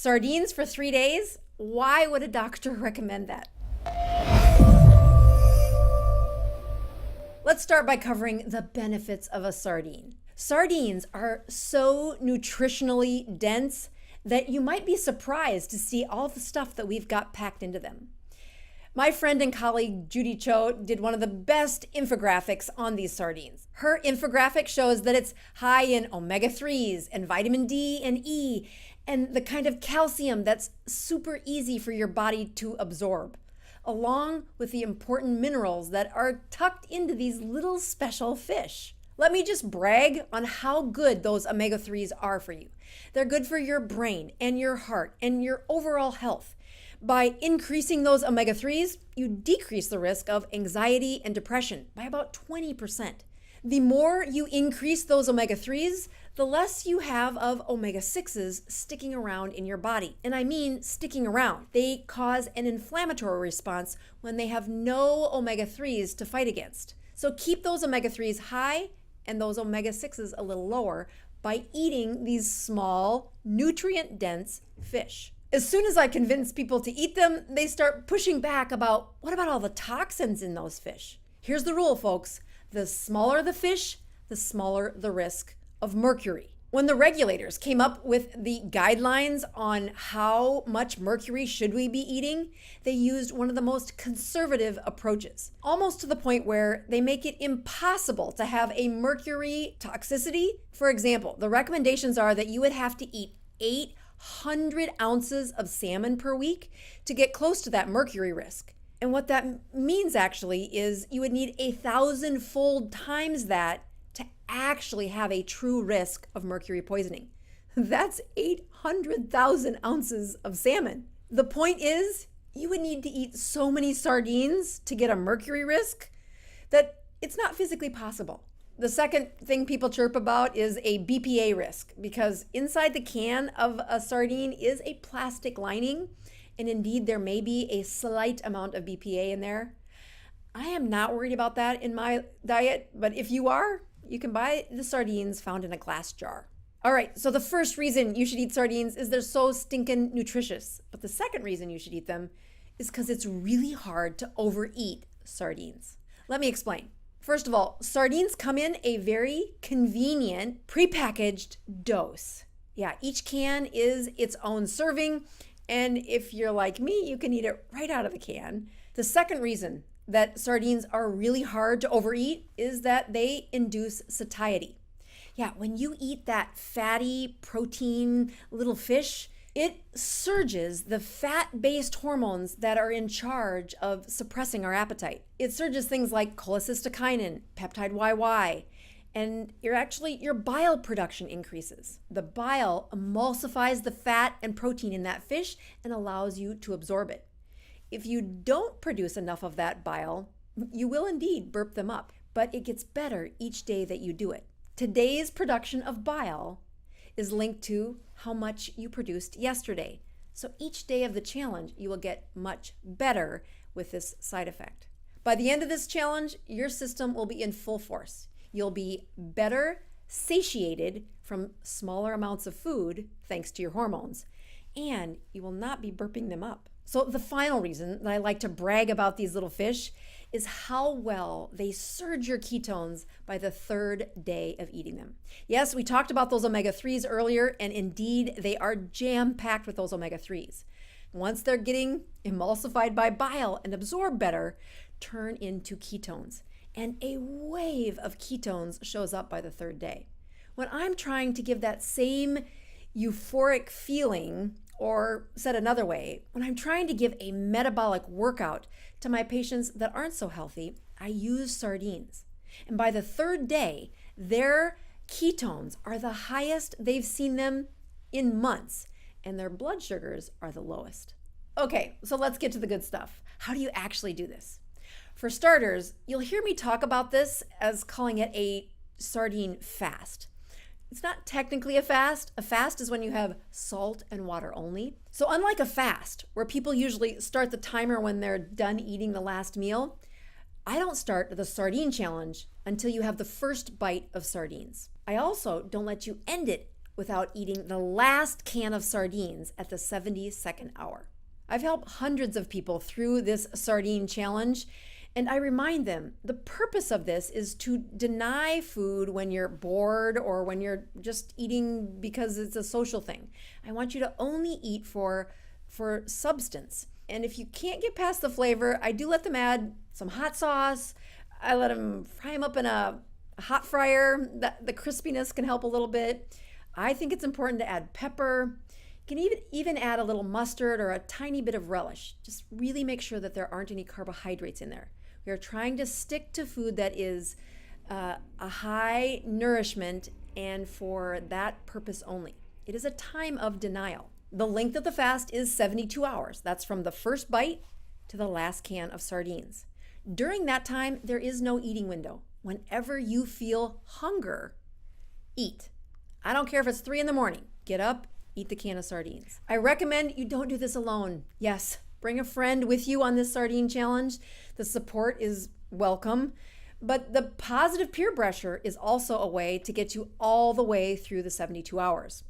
Sardines for 3 days? Why would a doctor recommend that? Let's start by covering the benefits of a sardine. Sardines are so nutritionally dense that you might be surprised to see all the stuff that we've got packed into them. My friend and colleague Judy Cho did one of the best infographics on these sardines. Her infographic shows that it's high in omega-3s and vitamin D and E and the kind of calcium that's super easy for your body to absorb, along with the important minerals that are tucked into these little special fish. Let me just brag on how good those omega-3s are for you. They're good for your brain and your heart and your overall health. By increasing those omega-3s, you decrease the risk of anxiety and depression by about 20%. The more you increase those omega-3s, the less you have of omega-6s sticking around in your body. And I mean sticking around. They cause an inflammatory response when they have no omega-3s to fight against. So keep those omega-3s high and those omega-6s a little lower by eating these small, nutrient-dense fish. As soon as I convince people to eat them, they start pushing back about, what about all the toxins in those fish? Here's the rule, folks. The smaller the fish, the smaller the risk of mercury. When the regulators came up with the guidelines on how much mercury should we be eating, they used one of the most conservative approaches, almost to the point where they make it impossible to have a mercury toxicity. For example, the recommendations are that you would have to eat 800 ounces of salmon per week to get close to that mercury risk. And what that means actually is you would need 1,000-fold times that to actually have a true risk of mercury poisoning. That's 800,000 ounces of salmon. The point is, you would need to eat so many sardines to get a mercury risk that it's not physically possible. The second thing people chirp about is a BPA risk, because inside the can of a sardine is a plastic lining, and indeed there may be a slight amount of BPA in there. I am not worried about that in my diet, but if you are, you can buy the sardines found in a glass jar. All right, so the first reason you should eat sardines is they're so stinking nutritious. But the second reason you should eat them is because it's really hard to overeat sardines. Let me explain. First of all, sardines come in a very convenient prepackaged dose. Yeah, each can is its own serving, and if you're like me, you can eat it right out of the can. The second reason that sardines are really hard to overeat is that they induce satiety. Yeah, when you eat that fatty protein little fish, it surges the fat-based hormones that are in charge of suppressing our appetite. It surges things like cholecystokinin, peptide YY, and your bile production increases. The bile emulsifies the fat and protein in that fish and allows you to absorb it. If you don't produce enough of that bile, you will indeed burp them up, but it gets better each day that you do it. Today's production of bile is linked to how much you produced yesterday. So each day of the challenge, you will get much better with this side effect. By the end of this challenge, your system will be in full force. You'll be better satiated from smaller amounts of food, thanks to your hormones, and you will not be burping them up. So the final reason that I like to brag about these little fish is how well they surge your ketones by the third day of eating them. Yes, we talked about those omega-3s earlier, and indeed they are jam-packed with those omega-3s. Once they're getting emulsified by bile and absorbed better, turn into ketones. And a wave of ketones shows up by the third day. When I'm trying to give that same euphoric feeling, or said another way, when I'm trying to give a metabolic workout to my patients that aren't so healthy, I use sardines. And by the third day, their ketones are the highest they've seen them in months, and their blood sugars are the lowest. Okay, so let's get to the good stuff. How do you actually do this? For starters, you'll hear me talk about this as calling it a sardine fast. It's not technically a fast. A fast is when you have salt and water only. So unlike a fast, where people usually start the timer when they're done eating the last meal, I don't start the sardine challenge until you have the first bite of sardines. I also don't let you end it without eating the last can of sardines at the 72nd hour. I've helped hundreds of people through this sardine challenge, and I remind them the purpose of this is to deny food when you're bored or when you're just eating because it's a social thing. I want you to only eat for substance. And if you can't get past the flavor, I do let them add some hot sauce. I let them fry them up in a hot fryer. The crispiness can help a little bit. I think it's important to add pepper. You can even add a little mustard or a tiny bit of relish. Just really make sure that there aren't any carbohydrates in there. We are trying to stick to food that is a high nourishment and for that purpose only. It is a time of denial. The length of the fast is 72 hours. That's from the first bite to the last can of sardines. During that time, there is no eating window. Whenever you feel hunger, eat. I don't care if it's 3 a.m. Get up, eat the can of sardines. I recommend you don't do this alone. Yes, bring a friend with you on this sardine challenge. The support is welcome, but the positive peer pressure is also a way to get you all the way through the 72 hours.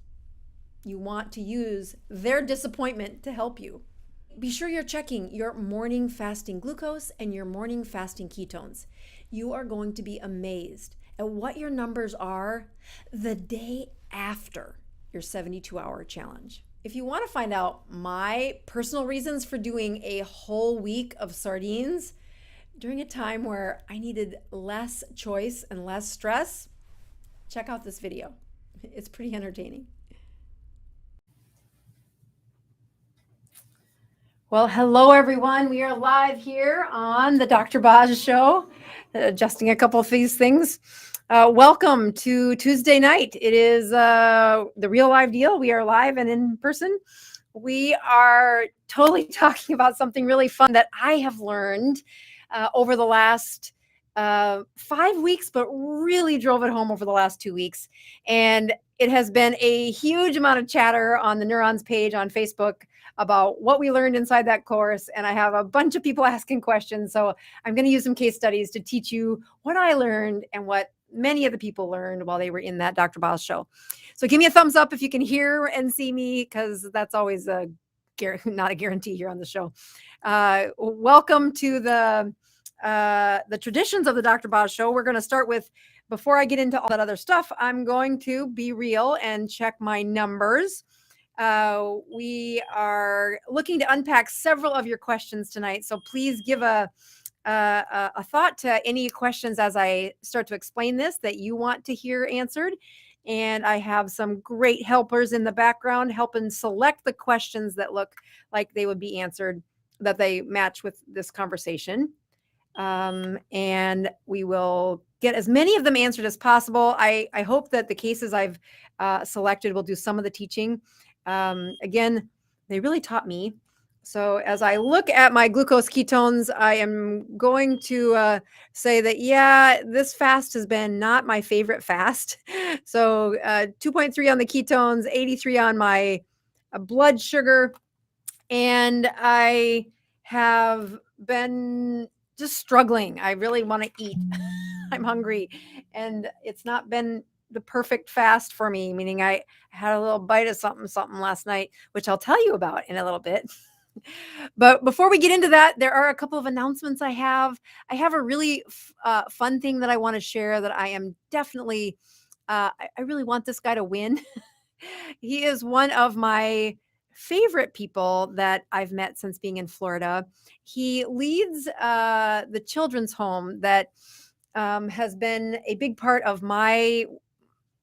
You want to use their disappointment to help you. Be sure you're checking your morning fasting glucose and your morning fasting ketones. You are going to be amazed at what your numbers are the day after your 72-hour challenge. If you want to find out my personal reasons for doing a whole week of sardines during a time where I needed less choice and less stress, check out this video. It's pretty entertaining. Well, hello everyone. We are live here on the Dr. Baj Show, adjusting a couple of these things. Welcome to Tuesday night. It is the real live deal. We are live and in person. We are totally talking about something really fun that I have learned over the last 5 weeks, but really drove it home over the last 2 weeks. And it has been a huge amount of chatter on the Neurons page on Facebook about what we learned inside that course. And I have a bunch of people asking questions. So I'm going to use some case studies to teach you what I learned and what many of the people learned while they were in that Dr. Baz show. So give me a thumbs up if you can hear and see me, because that's always not a guarantee here on the show. Welcome to the traditions of the Dr. Baz show. We're going to start with, before I get into all that other stuff, I'm going to be real and check my numbers. We are looking to unpack several of your questions tonight, so please give a thought to any questions as I start to explain this that you want to hear answered. And I have some great helpers in the background helping select the questions that look like they would be answered, that they match with this conversation. And we will get as many of them answered as possible. I hope that the cases I've selected will do some of the teaching. Again, they really taught me. So as I look at my glucose ketones, I am going to say that, yeah, this fast has been not my favorite fast. So 2.3 on the ketones, 83 on my blood sugar. And I have been just struggling. I really want to eat. I'm hungry. And it's not been the perfect fast for me, meaning I had a little bite of something last night, which I'll tell you about in a little bit. But before we get into that, there are a couple of announcements I have. I have a really fun thing that I want to share that I am definitely, I really want this guy to win. He is one of my favorite people that I've met since being in Florida. He leads the children's home that has been a big part of my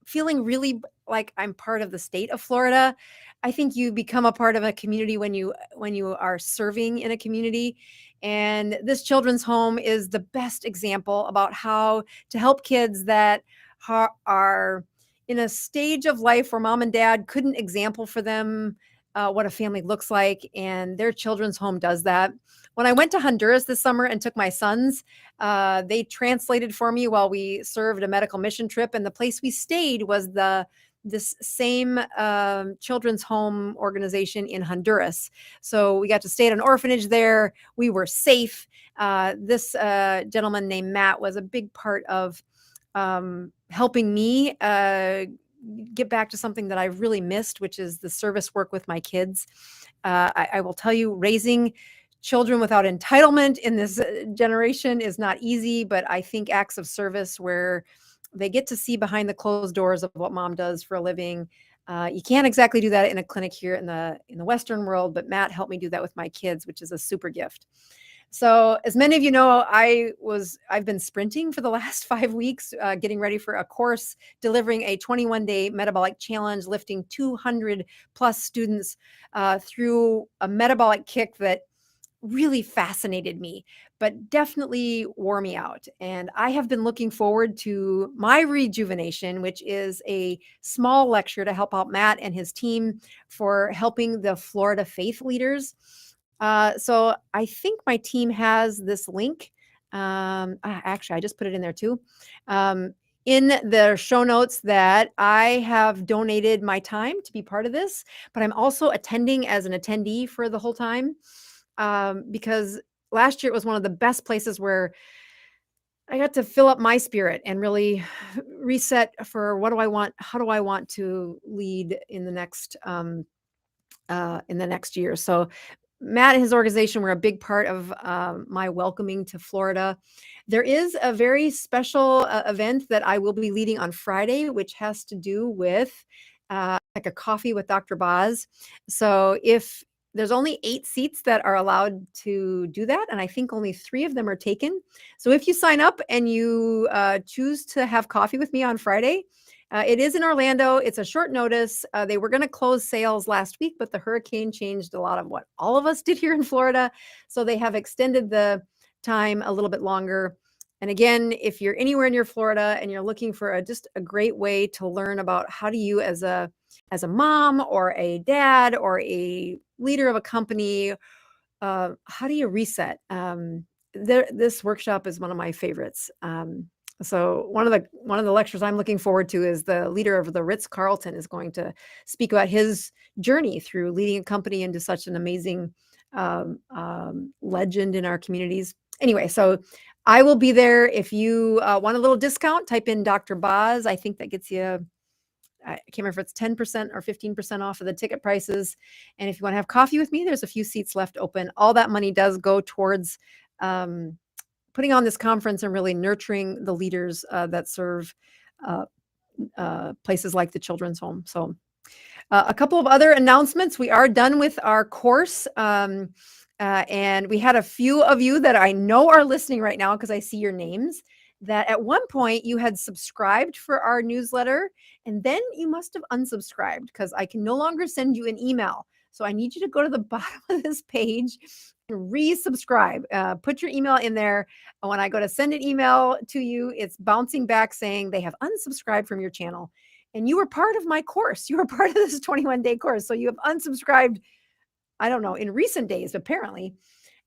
feeling really like I'm part of the state of Florida. I think you become a part of a community when you are serving in a community. And this children's home is the best example about how to help kids that are in a stage of life where mom and dad couldn't example for them what a family looks like. And their children's home does that. When I went to Honduras this summer and took my sons, they translated for me while we served a medical mission trip. And the place we stayed was this same children's home organization in Honduras. So we got to stay at an orphanage there. We were safe. This gentleman named Matt was a big part of helping me get back to something that I've really missed, which is the service work with my kids. I will tell you, raising children without entitlement in this generation is not easy, but I think acts of service where they get to see behind the closed doors of what mom does for a living. You can't exactly do that in a clinic here in the Western world, but Matt helped me do that with my kids, which is a super gift. So, as many of you know, I've been sprinting for the last 5 weeks, getting ready for a course, delivering a 21-day metabolic challenge, lifting 200 plus students through a metabolic kick that really fascinated me, but definitely wore me out. And I have been looking forward to my rejuvenation, which is a small lecture to help out Matt and his team for helping the Florida faith leaders. So I think my team has this link. Actually, I just put it in there too. In the show notes that I have donated my time to be part of this, but I'm also attending as an attendee for the whole time, because last year it was one of the best places where I got to fill up my spirit and really reset for what do I want, how do I want to lead in the next year. So Matt and his organization were a big part of my welcoming to Florida. There is a very special event that I will be leading on Friday, which has to do with like a coffee with Dr. Boz. So if there's only 8 seats that are allowed to do that, and I think only 3 of them are taken. So if you sign up and you choose to have coffee with me on Friday, it is in Orlando. It's a short notice. They were going to close sales last week, but the hurricane changed a lot of what all of us did here in Florida. So they have extended the time a little bit longer. And again, if you're anywhere near Florida and you're looking for just a great way to learn about how do you as a mom or a dad or a leader of a company, how do you reset? This workshop is one of my favorites. So one of the lectures I'm looking forward to is the leader of the Ritz-Carlton is going to speak about his journey through leading a company into such an amazing legend in our communities. Anyway, so I will be there. If you want a little discount, type in Dr. Boz. I think that gets you, I can't remember if it's 10% or 15% off of the ticket prices. And if you want to have coffee with me, there's a few seats left open. All that money does go towards putting on this conference and really nurturing the leaders that serve uh, places like the Children's Home. So a couple of other announcements. We are done with our course. And we had a few of you that I know are listening right now because I see your names, that at one point you had subscribed for our newsletter and then you must have unsubscribed because I can no longer send you an email. So I need you to go to the bottom of this page and resubscribe. Put your email in there. When I go to send an email to you, it's bouncing back saying they have unsubscribed from your channel. And you were part of my course. You were part of this 21-day course. So you have unsubscribed, I don't know, in recent days, apparently.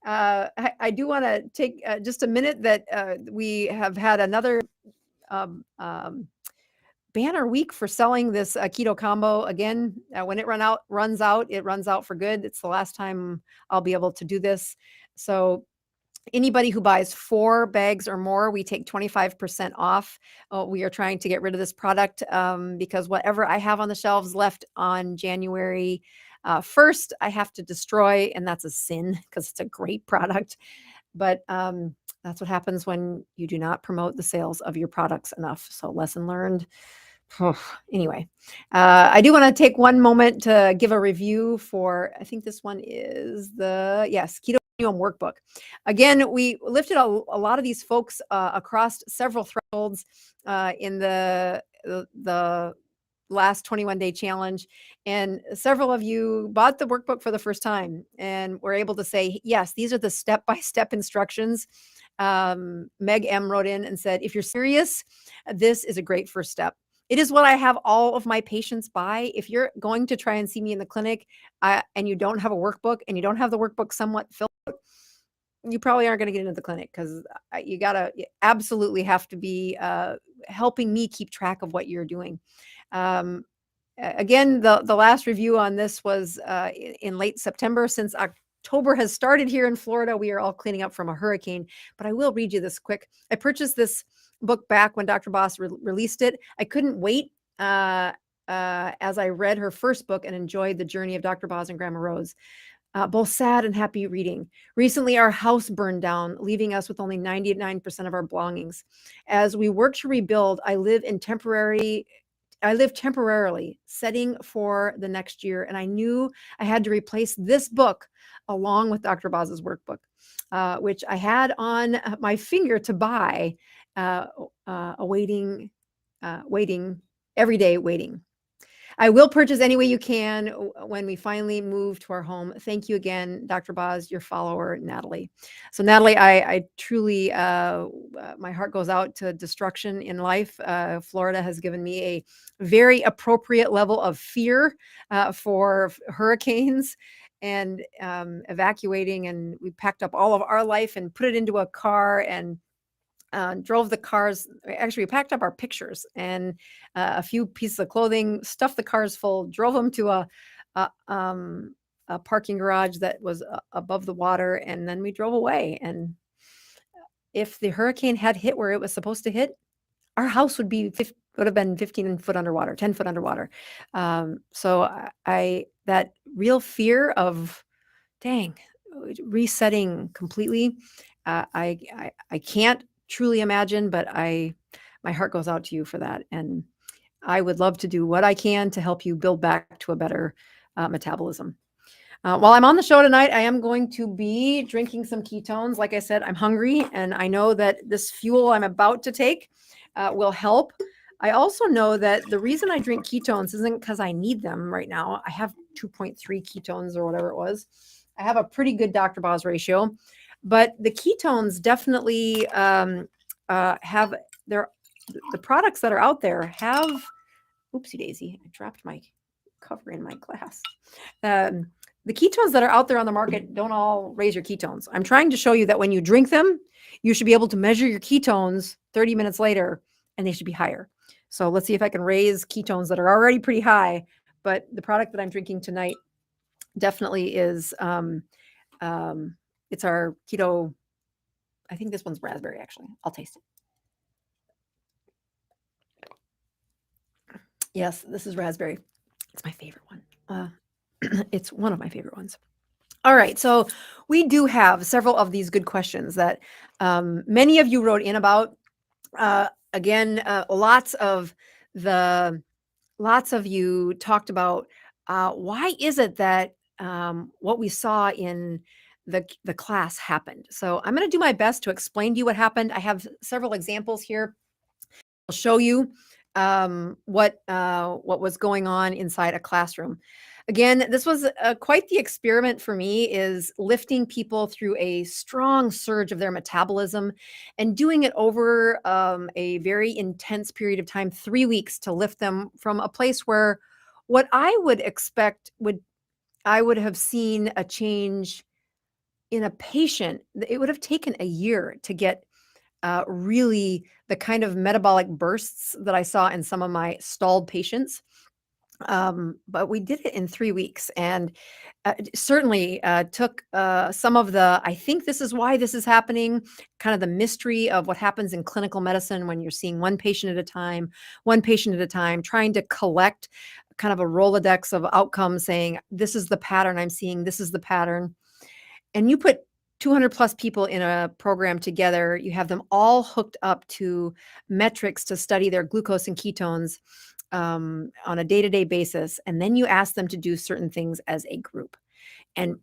I do want to take just a minute that we have had another banner week for selling this keto combo. Again, when it runs out, it runs out for good. It's the last time I'll be able to do this. So anybody who buys 4 bags or more, we take 25% off. We are trying to get rid of this product because whatever I have on the shelves left on January 1st, I have to destroy, and that's a sin because it's a great product. But that's what happens when you do not promote the sales of your products enough. So lesson learned. Anyway, I do want to take one moment to give a review for, I think this one is Keto Workbook. Again, we lifted a lot of these folks across several thresholds in the last 21-day challenge, and several of you bought the workbook for the first time and were able to say, yes, these are the step-by-step instructions. Meg M wrote in and said, if you're serious, this is a great first step. It is what I have all of my patients buy. If you're going to try and see me in the clinic and you don't have a workbook and you don't have the workbook somewhat filled out, you probably aren't going to get into the clinic because you absolutely have to be helping me keep track of what you're doing. Again, the last review on this was in late September. Since October has started here in Florida, we are all cleaning up from a hurricane, but I will read you this quick. I purchased this book back when Dr. Boss released it. I couldn't wait as I read her first book and enjoyed the journey of Dr. Boz and Grandma Rose. Both sad and happy reading. Recently, our house burned down, leaving us with only 99% of our belongings. As we work to rebuild, I live temporarily, setting for the next year, and I knew I had to replace this book along with Dr. Boz's workbook, which I had on my finger to buy, uh, waiting every day, waiting. I will purchase any way you can when we finally move to our home. Thank you again, Dr. Boz, your follower, Natalie. So, Natalie, I truly, my heart goes out to destruction in life. Florida has given me a very appropriate level of fear for hurricanes and evacuating. And we packed up all of our life and put it into a car and drove the cars. Actually, we packed up our pictures and a few pieces of clothing, stuffed the cars full, drove them to a, um, a parking garage that was above the water, and then we drove away. And if the hurricane had hit where it was supposed to hit, our house would have been 15 foot underwater, 10 foot underwater. So I that real fear of dang, resetting completely. I can't truly imagine, but my heart goes out to you for that, and I would love to do what I can to help you build back to a better metabolism. While I'm on the show tonight, I am going to be drinking some ketones. Like I said, I'm hungry, and I know that this fuel I'm about to take will help. I also know that the reason I drink ketones isn't because I need them right now. I have 2.3 ketones or whatever it was. I have a pretty good Dr. Boz ratio, but the ketones definitely have the products that are out there have. Oopsie daisy! I dropped my cover in my glass. The ketones that are out there on the market don't all raise your ketones. I'm trying to show you that when you drink them, you should be able to measure your ketones 30 minutes later, and they should be higher. So let's see if I can raise ketones that are already pretty high. But the product that I'm drinking tonight definitely is it's our keto. I think this one's raspberry, actually. I'll taste it. Yes, this is raspberry. It's my favorite one. It's one of my favorite ones. All right, so we do have several of these good questions that many of you wrote in about. Again, lots of you talked about why is it that what we saw in the class happened. So I'm going to do my best to explain to you what happened. I have several examples here. I'll show you what was going on inside a classroom. Again, this was quite the experiment for me, is lifting people through a strong surge of their metabolism and doing it over a very intense period of time, 3 weeks, to lift them from a place where what I would expect I would have seen a change in a patient. It would have taken a year to get really the kind of metabolic bursts that I saw in some of my stalled patients. But we did it in 3 weeks, and certainly took some of I think this is why this is happening, kind of the mystery of what happens in clinical medicine when you're seeing one patient at a time, trying to collect kind of a Rolodex of outcomes, saying, this is the pattern I'm seeing, this is the pattern. And you put 200 plus people in a program together, you have them all hooked up to metrics to study their glucose and ketones on a day-to-day basis. And then you ask them to do certain things as a group. And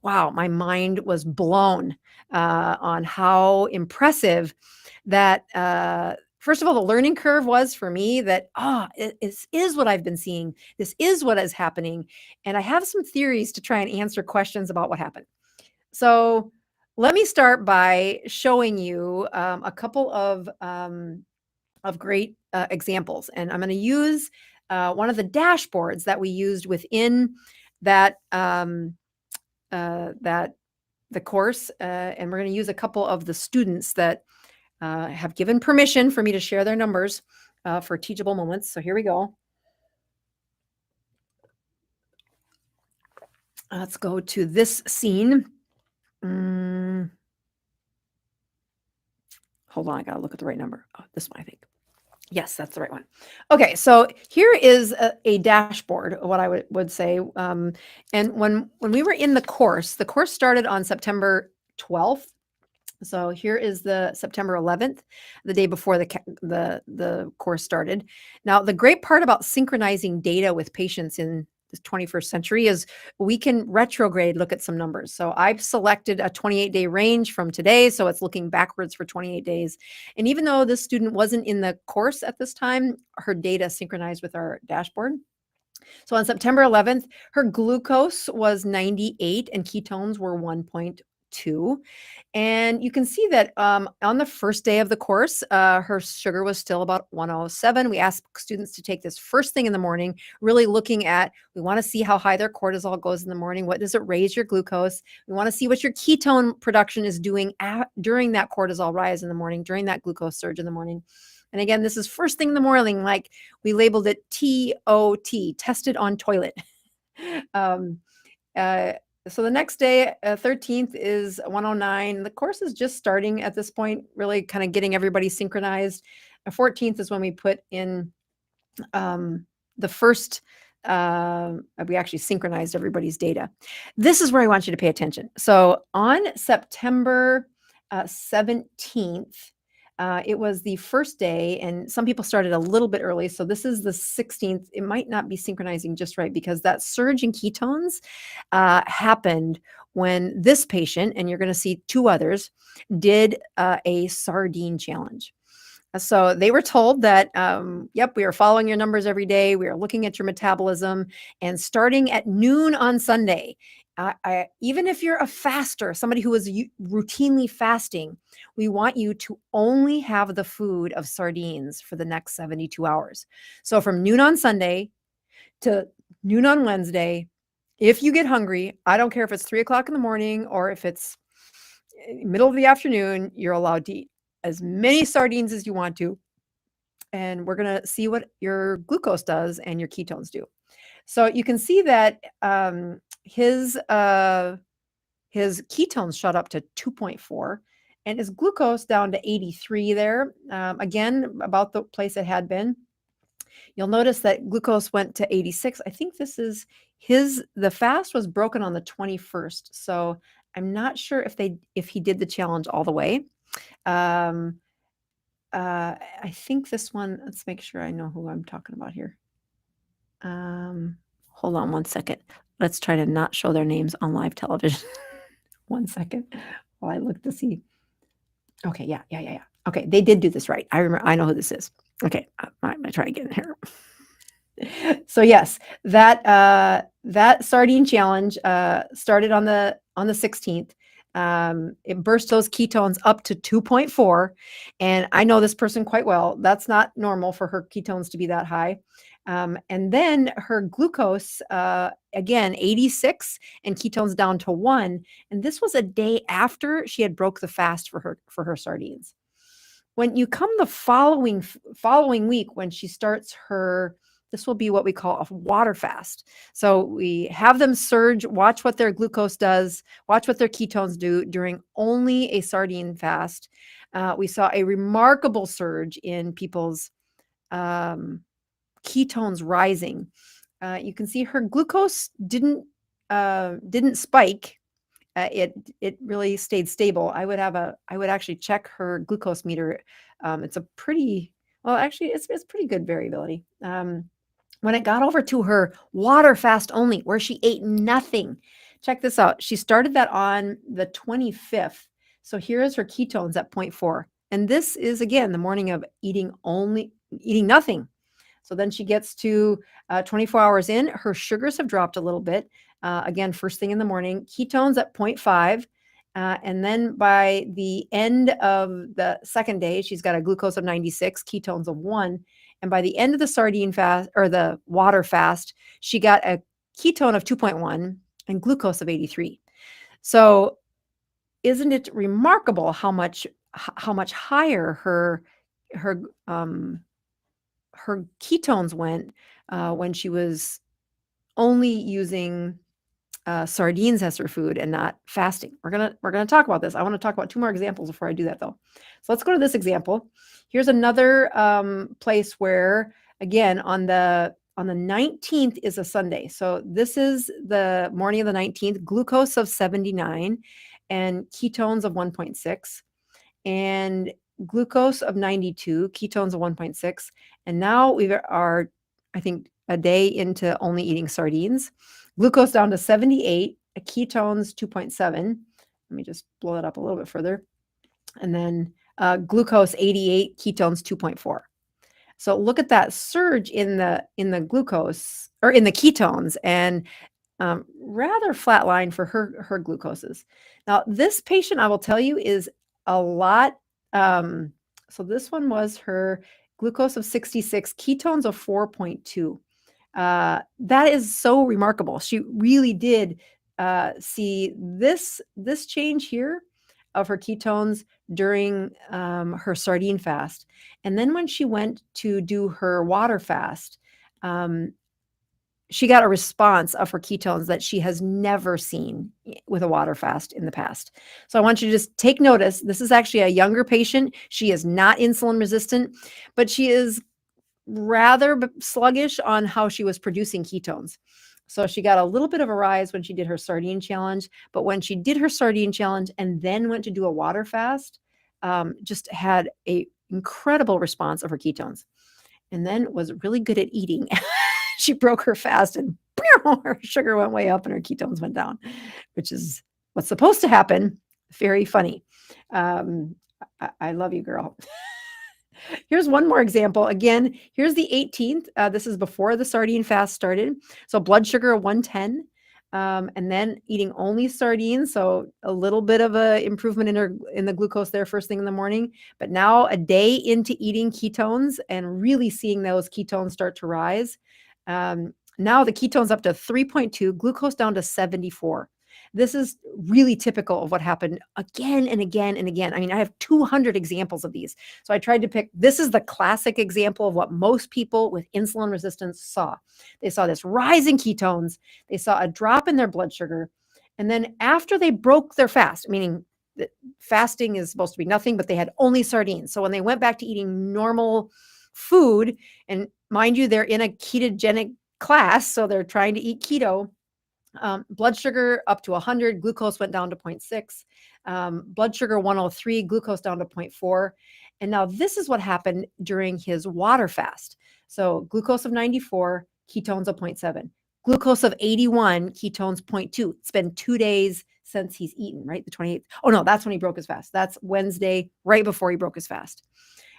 wow, my mind was blown on how impressive that, first of all, the learning curve was for me, that, it is what I've been seeing. This is what is happening. And I have some theories to try and answer questions about what happened. So let me start by showing you a couple of great examples. And I'm going to use one of the dashboards that we used within that the course, and we're going to use a couple of the students that have given permission for me to share their numbers for teachable moments. So here we go. Let's go to this scene. Hold on, I gotta look at the right number. Oh, this one, I think. Yes, that's the right one. Okay, so here is a dashboard, what I would say. And when we were in the course started on September 12th. So here is the September 11th, the day before the course started. Now, the great part about synchronizing data with patients in the 21st century is we can retrograde look at some numbers. So I've selected a 28-day range from today, so it's looking backwards for 28 days. And even though this student wasn't in the course at this time, her data synchronized with our dashboard. So on September 11th, her glucose was 98 and ketones were 1.2. And you can see that on the first day of the course, her sugar was still about 107. We asked students to take this first thing in the morning, really looking at, we want to see how high their cortisol goes in the morning. What does it raise your glucose? We want to see what your ketone production is doing during that cortisol rise in the morning, during that glucose surge in the morning. And again, this is first thing in the morning, like we labeled it TOT, tested on toilet. um, uh, so the next day, 13th is 109. The course is just starting at this point, really kind of getting everybody synchronized. 14th is when we put in the first, we actually synchronized everybody's data. This is where I want you to pay attention. So on September 17th, it was the first day, and some people started a little bit early. So this is the 16th. It might not be synchronizing just right because that surge in ketones happened when this patient, and you're going to see two others, did a sardine challenge. So they were told that, yep, we are following your numbers every day. We are looking at your metabolism, and starting at noon on Sunday, even if you're a faster, somebody who is routinely fasting, we want you to only have the food of sardines for the next 72 hours. So from noon on Sunday to noon on Wednesday, if you get hungry, I don't care if it's 3 o'clock in the morning or if it's middle of the afternoon, you're allowed to eat as many sardines as you want to. And we're going to see what your glucose does and your ketones do. So you can see that his ketones shot up to 2.4 and his glucose down to 83 there. Again, about the place it had been. You'll notice that glucose went to 86. I think this is the fast was broken on the 21st. So I'm not sure if he did the challenge all the way. I think this one, let's make sure I know who I'm talking about here. Hold on one second. Let's try to not show their names on live television. One second while I look to see. Okay, yeah. Okay, they did do this right. I know who this is. Okay, I'm gonna try again here. So yes, that sardine challenge started on the 16th. It burst those ketones up to 2.4, and I know this person quite well. That's not normal for her ketones to be that high. And then her glucose, again, 86 and ketones down to 1. And this was a day after she had broke the fast for her sardines. When you come the following week, when she starts this will be what we call a water fast. So we have them surge, watch what their glucose does, watch what their ketones do during only a sardine fast. We saw a remarkable surge in people's ketones rising. You can see her glucose didn't spike. It really stayed stable. I would actually check her glucose meter. It's a pretty well, actually, it's pretty good variability. When it got over to her water fast only, where she ate nothing, check this out. She started that on the 25th. So here is her ketones at 0.4, and this is again the morning of eating nothing. So then she gets to 24 hours in, her sugars have dropped a little bit. Again, first thing in the morning, ketones at 0.5. And then by the end of the second day, she's got a glucose of 96, ketones of 1. And by the end of the sardine fast or the water fast, she got a ketone of 2.1 and glucose of 83. So isn't it remarkable how much higher her ketones went when she was only using sardines as her food and not fasting. We're gonna talk about this. I want to talk about two more examples before I do that, though. So let's go to this example. Here's another place where, again, on the 19th is a Sunday. So this is the morning of the 19th. Glucose of 79 and ketones of 1.6 and glucose of 92, ketones of 1.6. And now we are, I think, a day into only eating sardines. Glucose down to 78, ketones 2.7. Let me just blow it up a little bit further. And then glucose 88, ketones 2.4. So look at that surge in the glucose or in the ketones, and rather flat line for her glucoses. Now, this patient, I will tell you, is a lot. So this one was her glucose of 66, ketones of 4.2. That is so remarkable. She really did see this change here of her ketones during her sardine fast. And then when she went to do her water fast, she got a response of her ketones that she has never seen with a water fast in the past. So I want you to just take notice. This is actually a younger patient. She is not insulin resistant, but she is rather sluggish on how she was producing ketones. So she got a little bit of a rise when she did her sardine challenge, but when she did her sardine challenge and then went to do a water fast, just had a incredible response of her ketones, and then was really good at eating. She broke her fast and her sugar went way up and her ketones went down, which is what's supposed to happen. Very funny. I love you, girl. Here's one more example. Again, here's the 18th. This is before the sardine fast started. So blood sugar 110, and then eating only sardines. So a little bit of a improvement in the glucose there first thing in the morning. But now a day into eating ketones and really seeing those ketones start to rise. Now the ketones up to 3.2, glucose down to 74. This is really typical of what happened again and again and again. I mean, I have 200 examples of these. So I tried to pick, this is the classic example of what most people with insulin resistance saw. They saw this rise in ketones. They saw a drop in their blood sugar. And then after they broke their fast, meaning that fasting is supposed to be nothing, but they had only sardines. So when they went back to eating normal food, and mind you, they're in a ketogenic class, so they're trying to eat keto. Blood sugar up to 100, glucose went down to 0.6, blood sugar 103, glucose down to 0.4. And now this is what happened during his water fast. So glucose of 94, ketones of 0.7, glucose of 81, ketones 0.2. It's been 2 days since he's eaten, right? The 28th. Oh no, that's when he broke his fast. That's Wednesday, right before he broke his fast.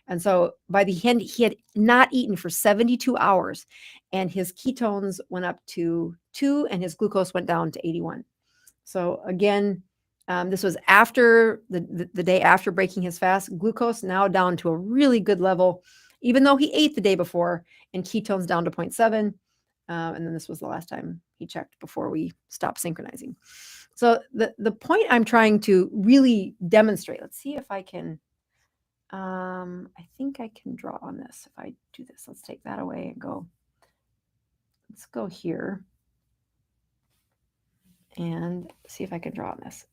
And so by the end, he had not eaten for 72 hours and his ketones went up to 2 and his glucose went down to 81. So again, this was after the day after breaking his fast. Glucose now down to a really good level, even though he ate the day before, and ketones down to 0.7. And then this was the last time he checked before we stopped synchronizing. So the point I'm trying to really demonstrate, let's see if I can, I think I can draw on this. If I do this, let's take that away and go. Let's go here and see if I can draw on this.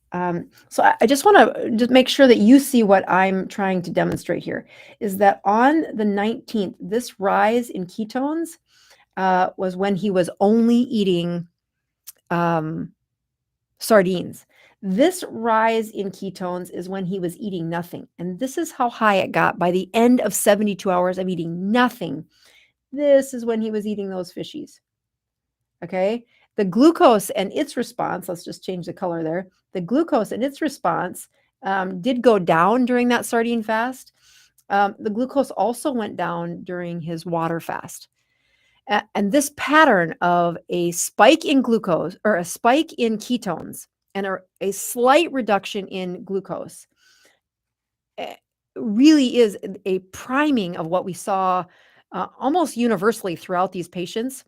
So I just want to just make sure that you see what I'm trying to demonstrate here is that on the 19th, this rise in ketones was when he was only eating sardines. This rise in ketones is when he was eating nothing. And this is how high it got by the end of 72 hours of eating nothing. This is when he was eating those fishies. Okay. The glucose and its response, let's just change the color there. The glucose and its response did go down during that sardine fast. The glucose also went down during his water fast. And this pattern of a spike in glucose or a spike in ketones and a slight reduction in glucose really is a priming of what we saw almost universally throughout these patients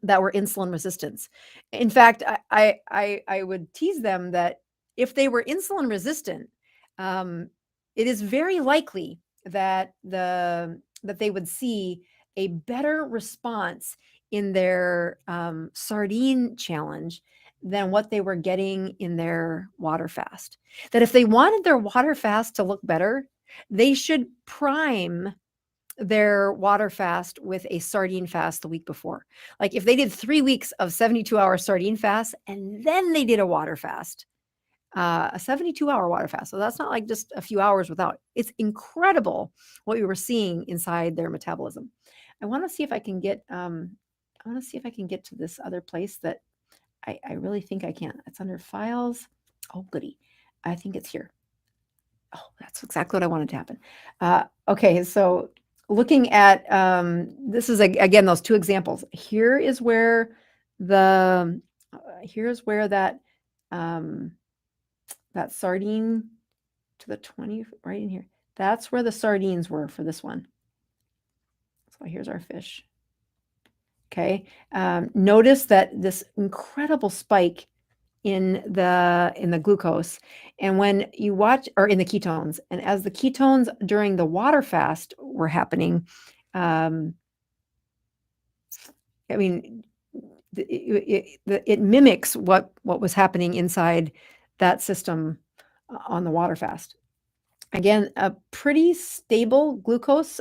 that were insulin resistant. In fact, I would tease them that if they were insulin resistant, it is very likely that they would see a better response in their sardine challenge than what they were getting in their water fast. That if they wanted their water fast to look better, they should prime their water fast with a sardine fast the week before. Like if they did 3 weeks of 72-hour sardine fast and then they did a water fast, a 72-hour water fast. So that's not like just a few hours without. It's incredible what we were seeing inside their metabolism. I want to see if I can get. I want to see if I can get to this other place that I really think I can. It's under files. Oh, goody. I think it's here. Oh, that's exactly what I wanted to happen. Okay, so looking at this is again those two examples. Here is where the here's where that that sardine to the 20 right in here. That's where the sardines were for this one. So here's our fish. Okay, notice that this incredible spike in the glucose, and when you watch, or in the ketones, and as the ketones during the water fast were happening, I mean, it mimics what was happening inside that system on the water fast. Again, a pretty stable glucose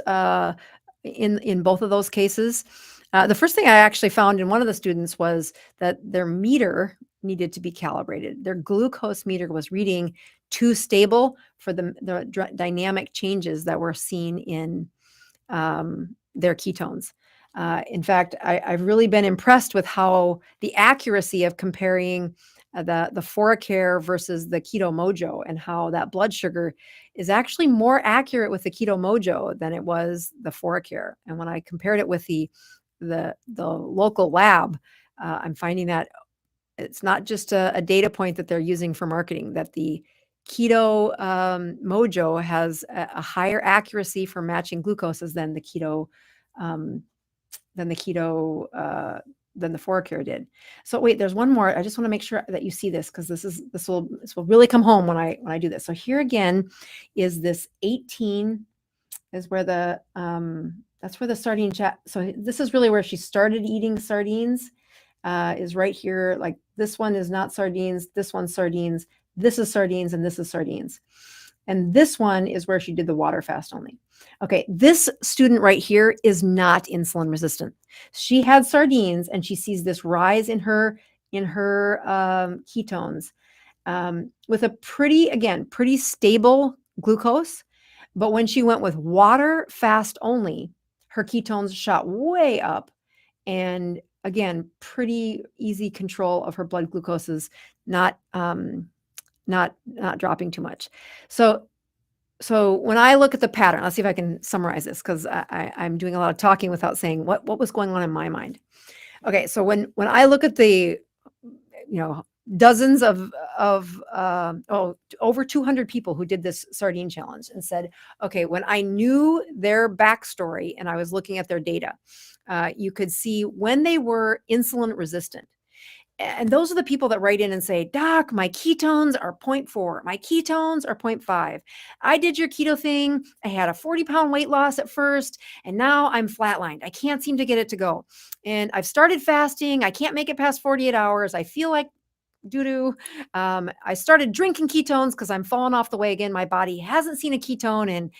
in both of those cases. The first thing I actually found in one of the students was that their meter needed to be calibrated. Their glucose meter was reading too stable for the dynamic changes that were seen in their ketones. In fact, I've really been impressed with how the accuracy of comparing the ForaCare versus the Keto Mojo, and how that blood sugar is actually more accurate with the Keto Mojo than it was the ForaCare. And when I compared it with the local lab, I'm finding that it's not just a data point that they're using for marketing, that the Keto Mojo has a higher accuracy for matching glucoses than the Keto than the ForaCare did. So wait, there's one more. I just want to make sure that you see this, because this will really come home when I do this. So here again is this 18 is where that's where the sardine chat. So this is really where she started eating sardines, is right here. Like this one is not sardines, this one's sardines, this is sardines, and this is sardines. And this one is where she did the water fast only. Okay, this student right here is not insulin resistant. She had sardines and she sees this rise in her ketones with a pretty stable glucose. But when she went with water fast only, her ketones shot way up, and again, pretty easy control of her blood glucoses, not dropping too much. So when I look at the pattern, let's see if I can summarize this, because I'm doing a lot of talking without saying what was going on in my mind. Okay, so when I look at the dozens of over 200 people who did this sardine challenge, and said, okay, when I knew their backstory and I was looking at their data, you could see when they were insulin resistant. And those are the people that write in and say, Doc, my ketones are 0.4. My ketones are 0.5. I did your keto thing. I had a 40-pound weight loss at first, and now I'm flatlined. I can't seem to get it to go. And I've started fasting. I can't make it past 48 hours. I feel like doo-doo. I started drinking ketones because I'm falling off the wagon. My body hasn't seen a ketone in,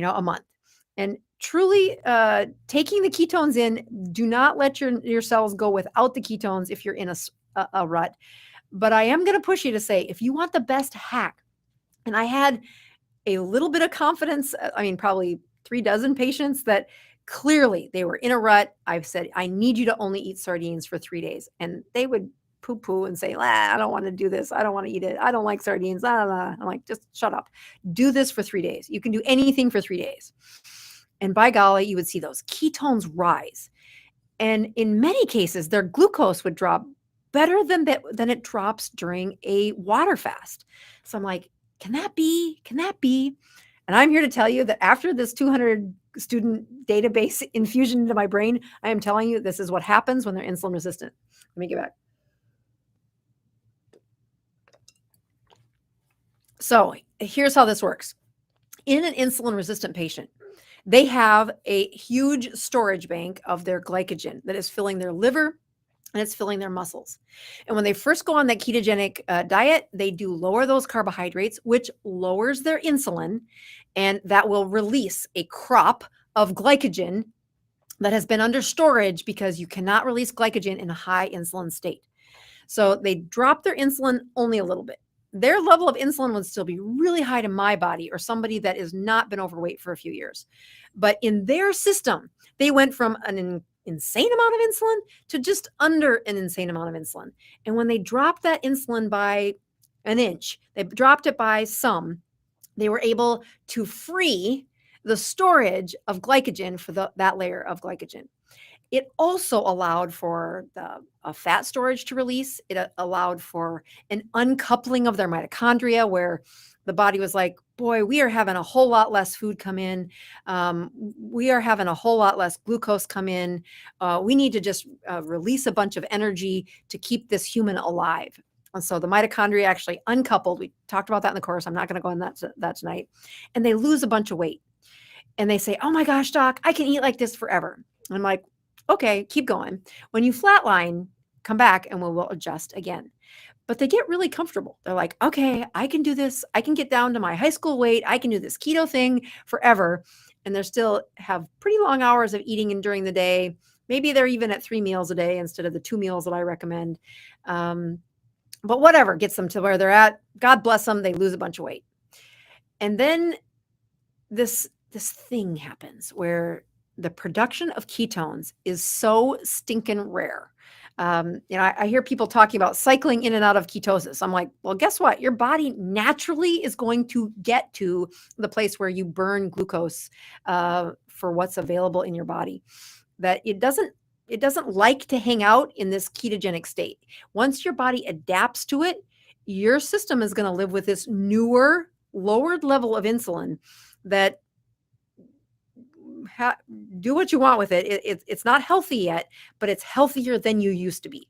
a month. And truly, taking the ketones in, do not let your cells go without the ketones if you're in a rut. But I am going to push you to say, if you want the best hack, and I had a little bit of confidence, probably 36 patients that clearly they were in a rut. I've said, I need you to only eat sardines for 3 days. And they would poo-poo and say, I don't want to do this. I don't want to eat it. I don't like sardines. I'm like, just shut up. Do this for 3 days. You can do anything for 3 days. And by golly, you would see those ketones rise. And in many cases, their glucose would drop better than it drops during a water fast. So I'm like, can that be? Can that be? And I'm here to tell you that after this 200 student database infusion into my brain, I am telling you this is what happens when they're insulin resistant. Let me get back. So here's how this works. In an insulin resistant patient, they have a huge storage bank of their glycogen that is filling their liver, and it's filling their muscles. And when they first go on that ketogenic diet, they do lower those carbohydrates, which lowers their insulin, and that will release a crop of glycogen that has been under storage because you cannot release glycogen in a high insulin state. So they drop their insulin only a little bit. Their level of insulin would still be really high to my body or somebody that has not been overweight for a few years. But in their system, they went from an insane amount of insulin to just under an insane amount of insulin. And when they dropped that insulin by an inch, they dropped it by some, they were able to free the storage of glycogen for that layer of glycogen. It also allowed for the fat storage to release. It allowed for an uncoupling of their mitochondria, where the body was like, boy, we are having a whole lot less food come in. We are having a whole lot less glucose come in. We need to just release a bunch of energy to keep this human alive. And so the mitochondria actually uncoupled. We talked about that in the course. I'm not going to go into that tonight. And they lose a bunch of weight. And they say, oh my gosh, doc, I can eat like this forever. And I'm like, okay, keep going. When you flatline, come back and we'll adjust again. But they get really comfortable. They're like, okay, I can do this. I can get down to my high school weight. I can do this keto thing forever. And they still have pretty long hours of eating during the day. Maybe they're even at 3 meals a day instead of the 2 meals that I recommend. But whatever gets them to where they're at. God bless them. They lose a bunch of weight. And then this thing happens where the production of ketones is so stinking rare. I hear people talking about cycling in and out of ketosis. I'm like, well, guess what? Your body naturally is going to get to the place where you burn glucose for what's available in your body. That it doesn't like to hang out in this ketogenic state. Once your body adapts to it, your system is going to live with this newer, lowered level of insulin that do what you want with it. It's not healthy yet, but it's healthier than you used to be.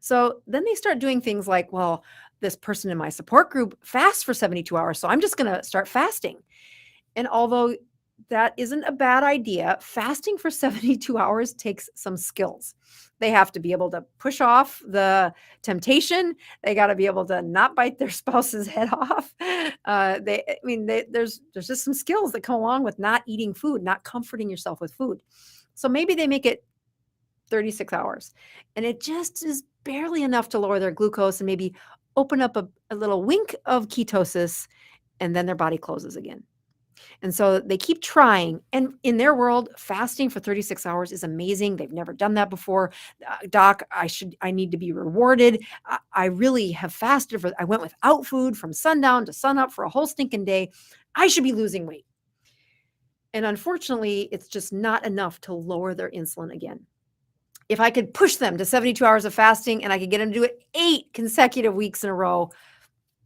So then they start doing things like, well, this person in my support group fasts for 72 hours, so I'm just going to start fasting. And although that isn't a bad idea, fasting for 72 hours takes some skills. They have to be able to push off the temptation. They got to be able to not bite their spouse's head off. There's just some skills that come along with not eating food, not comforting yourself with food. So maybe they make it 36 hours, and it just is barely enough to lower their glucose and maybe open up a little wink of ketosis, and then their body closes again. And so they keep trying. And in their world, fasting for 36 hours is amazing. They've never done that before. Doc, I need to be rewarded. I really have fasted I went without food from sundown to sunup for a whole stinking day. I should be losing weight. And unfortunately, it's just not enough to lower their insulin again. If I could push them to 72 hours of fasting and I could get them to do it 8 consecutive weeks in a row,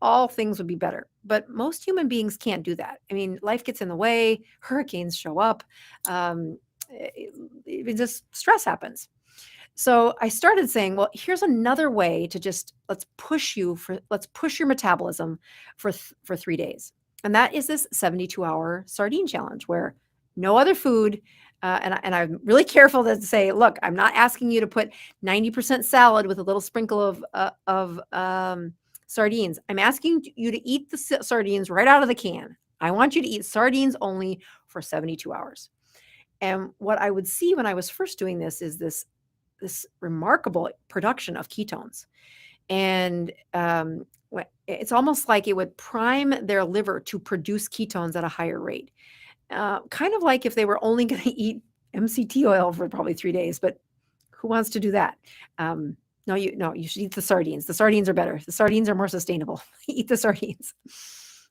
all things would be better. But most human beings can't do that. I mean, life gets in the way, hurricanes show up, just stress happens. So I started saying, well, here's another way to just let's push your metabolism for 3 days. And that is this 72-hour sardine challenge where no other food. And I'm really careful to say, look, I'm not asking you to put 90% salad with a little sprinkle of sardines. I'm asking you to eat the sardines right out of the can. I want you to eat sardines only for 72 hours. And what I would see when I was first doing this is this remarkable production of ketones. And it's almost like it would prime their liver to produce ketones at a higher rate. Kind of like if they were only going to eat MCT oil for probably 3 days, but who wants to do that? No, you should eat the sardines. The sardines are better. The sardines are more sustainable. Eat the sardines.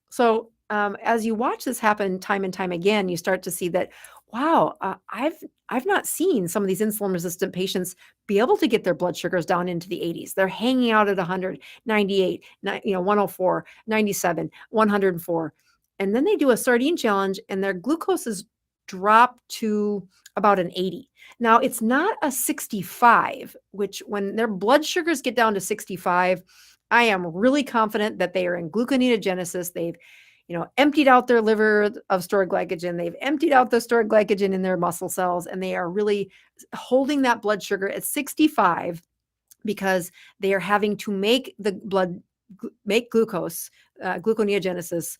So as you watch this happen time and time again, you start to see that, wow, I've not seen some of these insulin resistant patients be able to get their blood sugars down into the 80s. They're hanging out at 100, 98, 104, 97, 104. And then they do a sardine challenge and their glucose is dropped to about an 80. Now, it's not a 65, which when their blood sugars get down to 65, I am really confident that they are in gluconeogenesis. They've, emptied out their liver of stored glycogen. They've emptied out the stored glycogen in their muscle cells, and they are really holding that blood sugar at 65 because they are having to make the blood make glucose, gluconeogenesis.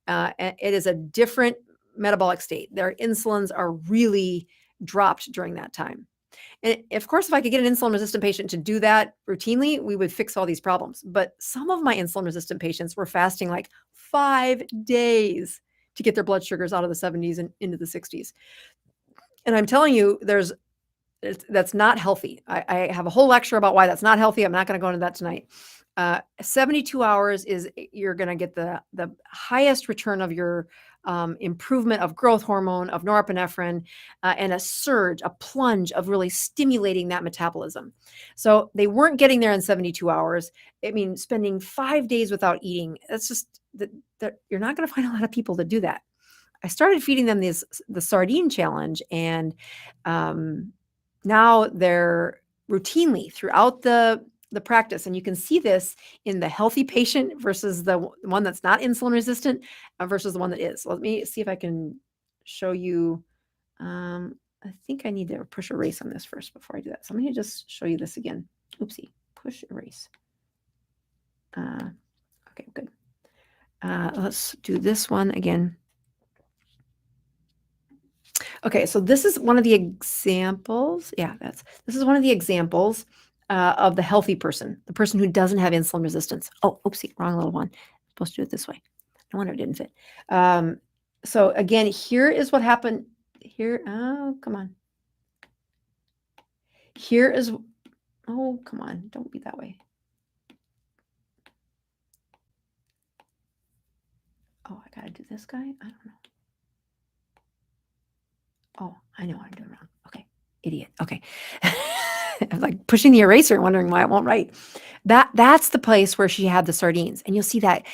It is a different metabolic state. Their insulins are really dropped during that time. And of course, if I could get an insulin resistant patient to do that routinely, we would fix all these problems. But some of my insulin resistant patients were fasting like 5 days to get their blood sugars out of the 70s and into the 60s. And I'm telling you, that's not healthy. I have a whole lecture about why that's not healthy. I'm not going to go into that tonight. 72 hours is you're going to get the highest return of your improvement of growth hormone, of norepinephrine, and a surge, a plunge of really stimulating that metabolism. So they weren't getting there in 72 hours. I mean, spending 5 days without eating, that's just that you're not going to find a lot of people that do that. I started feeding them the sardine challenge, and now they're routinely throughout the practice. And you can see this in the healthy patient versus the one that's not insulin resistant versus the one that is. Let me see if I can show you. I think I need to push erase on this first before I do that. So let me just show you this again. Oopsie, push erase. Okay, good. Let's do this one again. Okay, so this is one of the examples. Yeah, this is one of the examples of the healthy person, the person who doesn't have insulin resistance. Oh, oopsie, wrong little one. I'm supposed to do it this way. No wonder it didn't fit. So again, here is what happened. Here, oh, come on. Here is, oh, come on, don't be that way. Oh, I gotta do this guy? I don't know. Oh, I know I'm doing wrong. Okay, idiot. Okay. I'm like pushing the eraser and wondering why it won't write. That's the place where she had the sardines. And you'll see that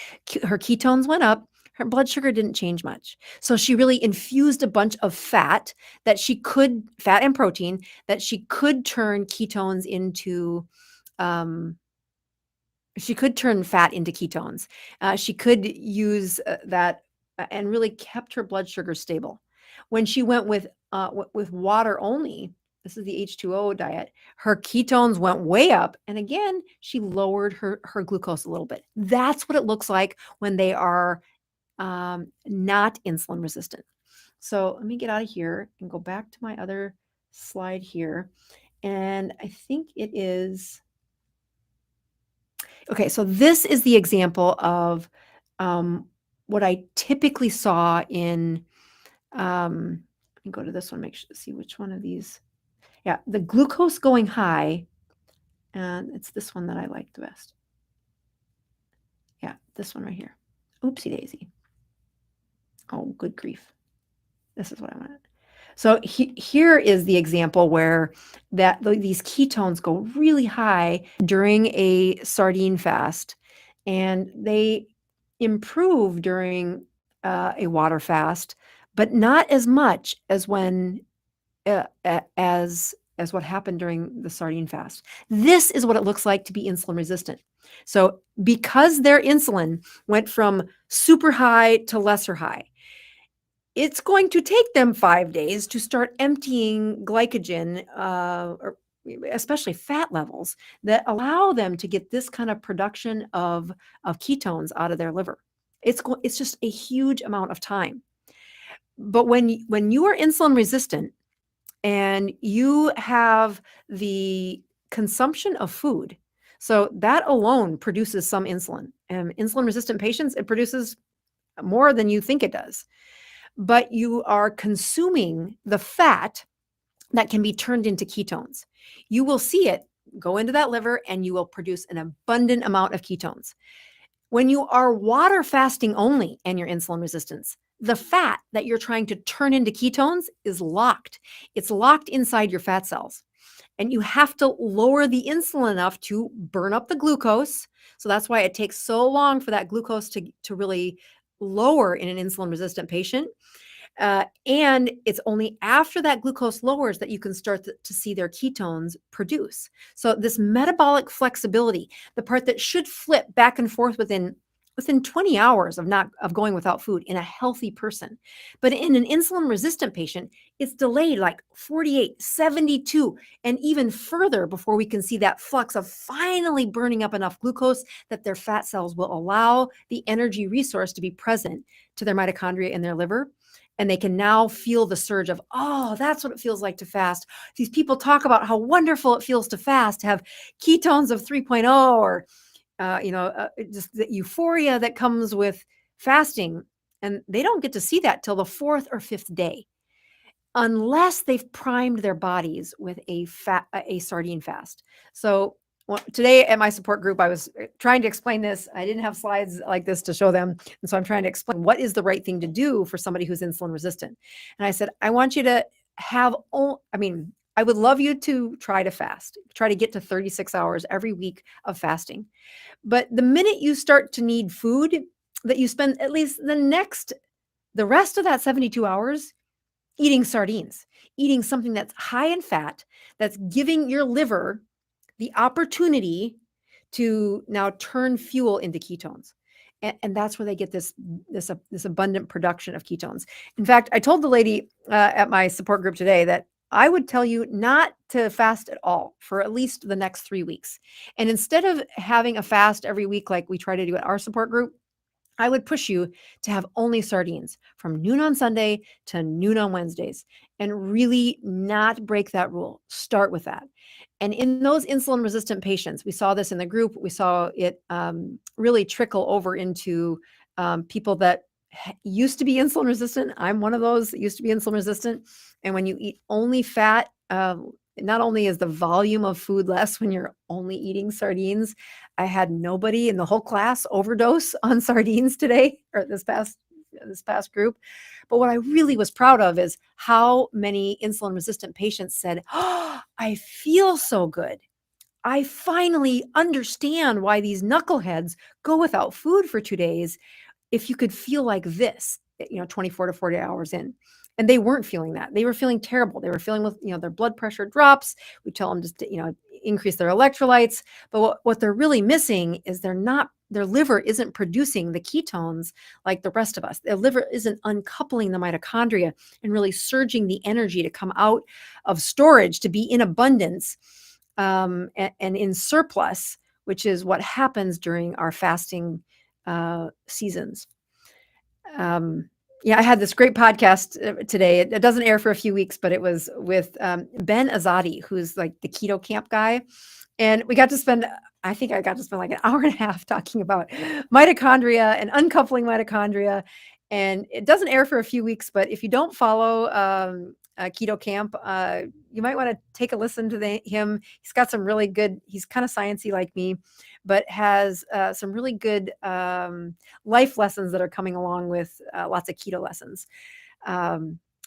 her ketones went up. Her blood sugar didn't change much. So she really infused a bunch of fat and protein that she could turn ketones into, she could turn fat into ketones. She could use that and really kept her blood sugar stable. When she went with water only, this is the H2O diet, her ketones went way up. And again, she lowered her glucose a little bit. That's what it looks like when they are not insulin resistant. So let me get out of here and go back to my other slide here. And I think it is, okay, so this is the example of what I typically saw in, let me go to this one, see which one of these. Yeah, the glucose going high, and it's this one that I like the best. Yeah, this one right here. Oopsie daisy. Oh, good grief. This is what I wanted. So here is the example where these ketones go really high during a sardine fast, and they improve during a water fast, but not as much as when as what happened during the sardine fast. This is what it looks like to be insulin resistant. So because their insulin went from super high to lesser high, it's going to take them 5 days to start emptying glycogen, or especially fat levels that allow them to get this kind of production of ketones out of their liver. It's just a huge amount of time. But when you are insulin resistant and you have the consumption of food, so that alone produces some insulin. And insulin resistant patients, it produces more than you think it does. But you are consuming the fat that can be turned into ketones. You will see it go into that liver and you will produce an abundant amount of ketones. When you are water fasting only and your insulin resistance, the fat that you're trying to turn into ketones is locked. It's locked inside your fat cells. And you have to lower the insulin enough to burn up the glucose. So that's why it takes so long for that glucose to really lower in an insulin resistant patient. And it's only after that glucose lowers that you can start to see their ketones produce. So this metabolic flexibility, the part that should flip back and forth within within 20 hours of going without food in a healthy person. But in an insulin resistant patient, it's delayed like 48, 72, and even further before we can see that flux of finally burning up enough glucose that their fat cells will allow the energy resource to be present to their mitochondria in their liver. And they can now feel the surge of, oh, that's what it feels like to fast. These people talk about how wonderful it feels to fast, to have ketones of 3.0, or just the euphoria that comes with fasting. And they don't get to see that till the fourth or fifth day, unless they've primed their bodies with a sardine fast. So today at my support group, I was trying to explain this. I didn't have slides like this to show them. And so I'm trying to explain what is the right thing to do for somebody who's insulin resistant. And I said, I want you to have, I would love you to try to fast, try to get to 36 hours every week of fasting. But the minute you start to need food, that you spend at least the rest of that 72 hours eating sardines, eating something that's high in fat, that's giving your liver the opportunity to now turn fuel into ketones. And that's where they get this abundant production of ketones. In fact, I told the lady at my support group today that I would tell you not to fast at all for at least the next 3 weeks. And instead of having a fast every week like we try to do at our support group, I would push you to have only sardines from noon on Sunday to noon on Wednesdays, and really not break that rule. Start with that. And in those insulin resistant patients, we saw this in the group, we saw it really trickle over into people that used to be insulin resistant. I'm one of those that used to be insulin resistant. And when you eat only fat, not only is the volume of food less when you're only eating sardines. I had nobody in the whole class overdose on sardines today, or this past group. But what I really was proud of is how many insulin resistant patients said, "Oh, I feel so good. I finally understand why these knuckleheads go without food for 2 days. If you could feel like this, 24 to 40 hours in." And they weren't feeling that. They were feeling terrible. They were feeling with, their blood pressure drops. We tell them just to, increase their electrolytes. But what they're really missing is their liver isn't producing the ketones like the rest of us. Their liver isn't uncoupling the mitochondria and really surging the energy to come out of storage to be in abundance and in surplus, which is what happens during our fasting seasons. I had this great podcast today. It doesn't air for a few weeks, but it was with Ben Azadi, who's like the keto camp guy. And I think I got to spend like an hour and a half talking about mitochondria and uncoupling mitochondria. And it doesn't air for a few weeks, but if you don't follow Keto Camp, you might want to take a listen to him. He's got some really good, he's kind of sciencey like me, but has some really good life lessons that are coming along with lots of keto lessons.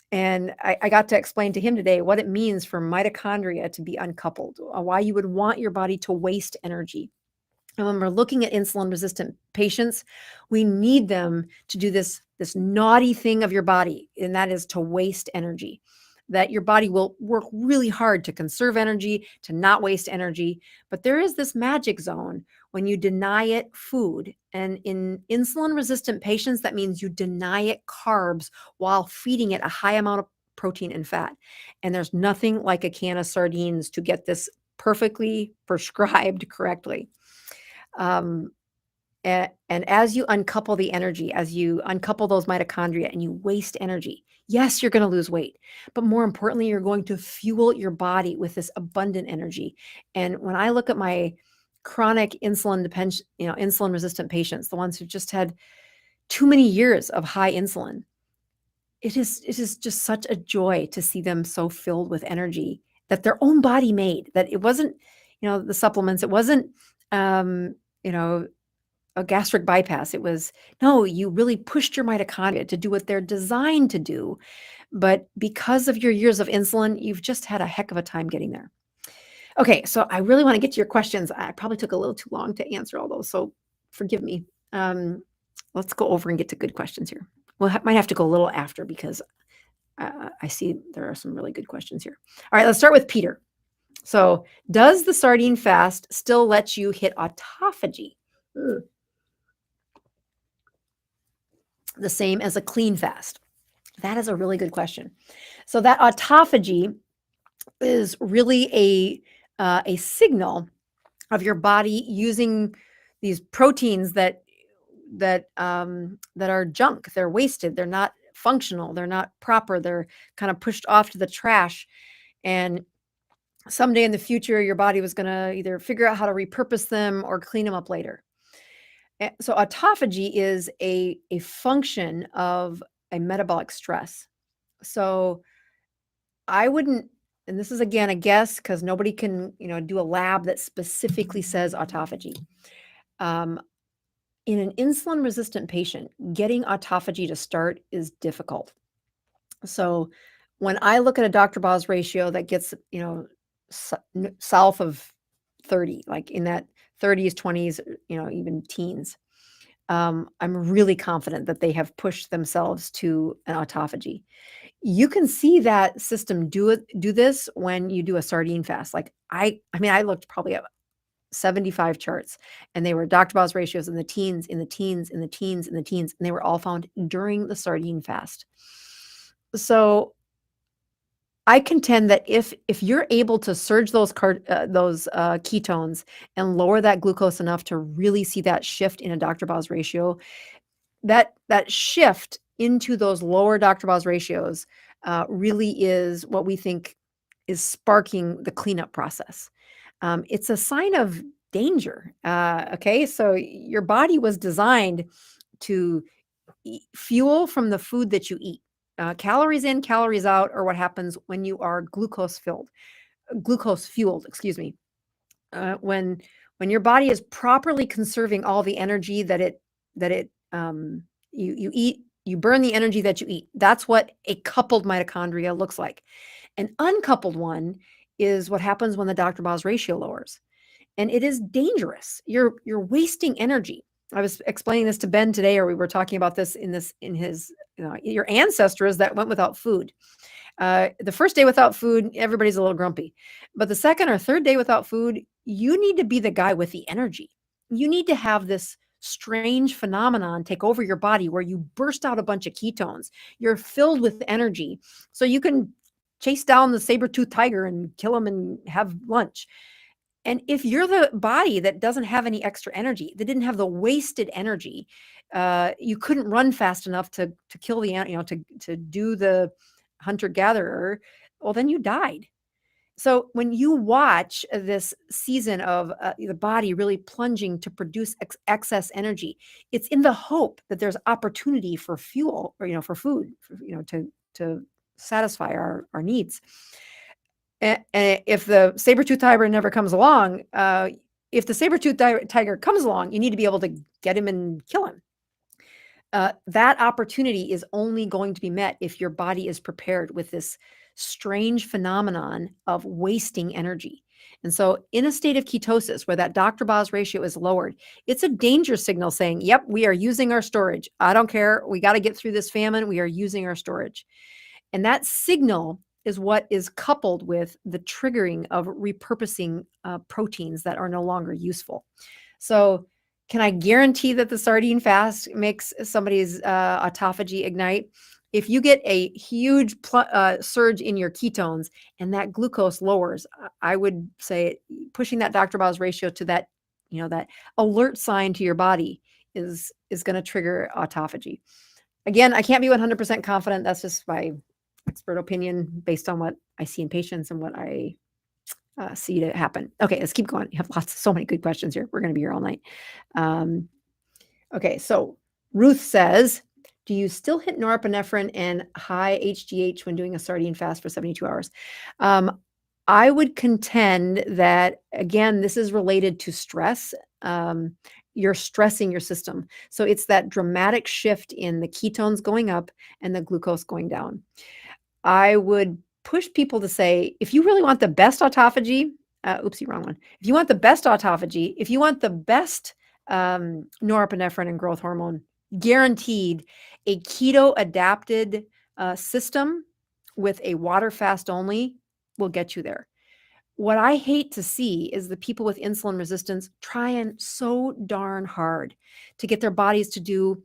And I got to explain to him today what it means for mitochondria to be uncoupled, why you would want your body to waste energy. And when we're looking at insulin resistant patients, we need them to do this naughty thing of your body, and that is to waste energy. That your body will work really hard to conserve energy, to not waste energy. But there is this magic zone when you deny it food. And in insulin resistant patients, that means you deny it carbs while feeding it a high amount of protein and fat. And there's nothing like a can of sardines to get this perfectly prescribed correctly. And as you uncouple the energy, as you uncouple those mitochondria and you waste energy, yes, you're going to lose weight, but more importantly, you're going to fuel your body with this abundant energy. And when I look at my chronic insulin resistant patients, the ones who just had too many years of high insulin, it is just such a joy to see them so filled with energy that their own body made, that it wasn't, the supplements, it wasn't, a gastric bypass. It was, no, you really pushed your mitochondria to do what they're designed to do. But because of your years of insulin, you've just had a heck of a time getting there. Okay, so I really want to get to your questions. I probably took a little too long to answer all those, so forgive me. Let's go over and get to good questions here. Might have to go a little after because I see there are some really good questions here. All right, let's start with Peter. So, does the sardine fast still let you hit autophagy? the same as a clean fast? That is a really good question. So that autophagy is really a signal of your body using these proteins that are junk. They're wasted. They're not functional. They're not proper. They're kind of pushed off to the trash. And someday in the future, your body was going to either figure out how to repurpose them or clean them up later. So autophagy is a function of a metabolic stress. So I wouldn't, and this is again a guess because nobody can, do a lab that specifically says autophagy. Um, in an insulin resistant patient, getting autophagy to start is difficult. So when I look at a Dr. Boz ratio that gets, south of 30, like in that 30s, 20s, even teens, I'm really confident that they have pushed themselves to an autophagy. You can see that system do this when you do a sardine fast. Like I looked probably at 75 charts, and they were Dr. Boz ratios in the teens, in the teens, in the teens, in the teens, and they were all found during the sardine fast. So I contend that if you're able to surge those ketones and lower that glucose enough to really see that shift in a Dr. Boz ratio, that shift into those lower Dr. Boz ratios really is what we think is sparking the cleanup process. It's a sign of danger. Okay, so your body was designed to fuel from the food that you eat. Calories in, calories out, or what happens when you are glucose fueled. Excuse me. When your body is properly conserving all the energy you eat, you burn the energy that you eat. That's what a coupled mitochondria looks like. An uncoupled one is what happens when the Dr. Boz ratio lowers, and it is dangerous. You're wasting energy. I was explaining this to Ben today, or we were talking about this in his your ancestors that went without food. The first day without food, everybody's a little grumpy. But the second or third day without food, you need to be the guy with the energy. You need to have this strange phenomenon take over your body where you burst out a bunch of ketones. You're filled with energy. So you can chase down the saber-toothed tiger and kill him and have lunch. And if you're the body that doesn't have any extra energy, that didn't have the wasted energy, you couldn't run fast enough to kill to do the hunter gatherer. Well, then you died. So when you watch this season of the body really plunging to produce excess energy, it's in the hope that there's opportunity for fuel or for food, to satisfy our needs. And if the saber-tooth tiger never comes along, if the saber-tooth tiger comes along, you need to be able to get him and kill him. That opportunity is only going to be met if your body is prepared with this strange phenomenon of wasting energy. And so in a state of ketosis where that Dr. Boz ratio is lowered, it's a danger signal saying, yep, we are using our storage. I don't care. We got to get through this famine. We are using our storage. And that signal is what is coupled with the triggering of repurposing proteins that are no longer useful. So can I guarantee that the sardine fast makes somebody's autophagy ignite? If you get a huge surge in your ketones and that glucose lowers, I would say pushing that Dr. Boz ratio to that, that alert sign to your body is going to trigger autophagy. Again, I can't be 100% confident. That's just my expert opinion based on what I see in patients and what I see to happen. Okay, let's keep going. You have so many good questions here. We're going to be here all night. Okay, so Ruth says, do you still hit norepinephrine and high HGH when doing a sardine fast for 72 hours? I would contend that, again, this is related to stress. You're stressing your system. So it's that dramatic shift in the ketones going up and the glucose going down. I would push people to say, if you really want the best autophagy, wrong one. If you want the best autophagy, if you want the best norepinephrine and growth hormone, guaranteed, a keto adapted system with a water fast only will get you there. What I hate to see is the people with insulin resistance trying so darn hard to get their bodies to do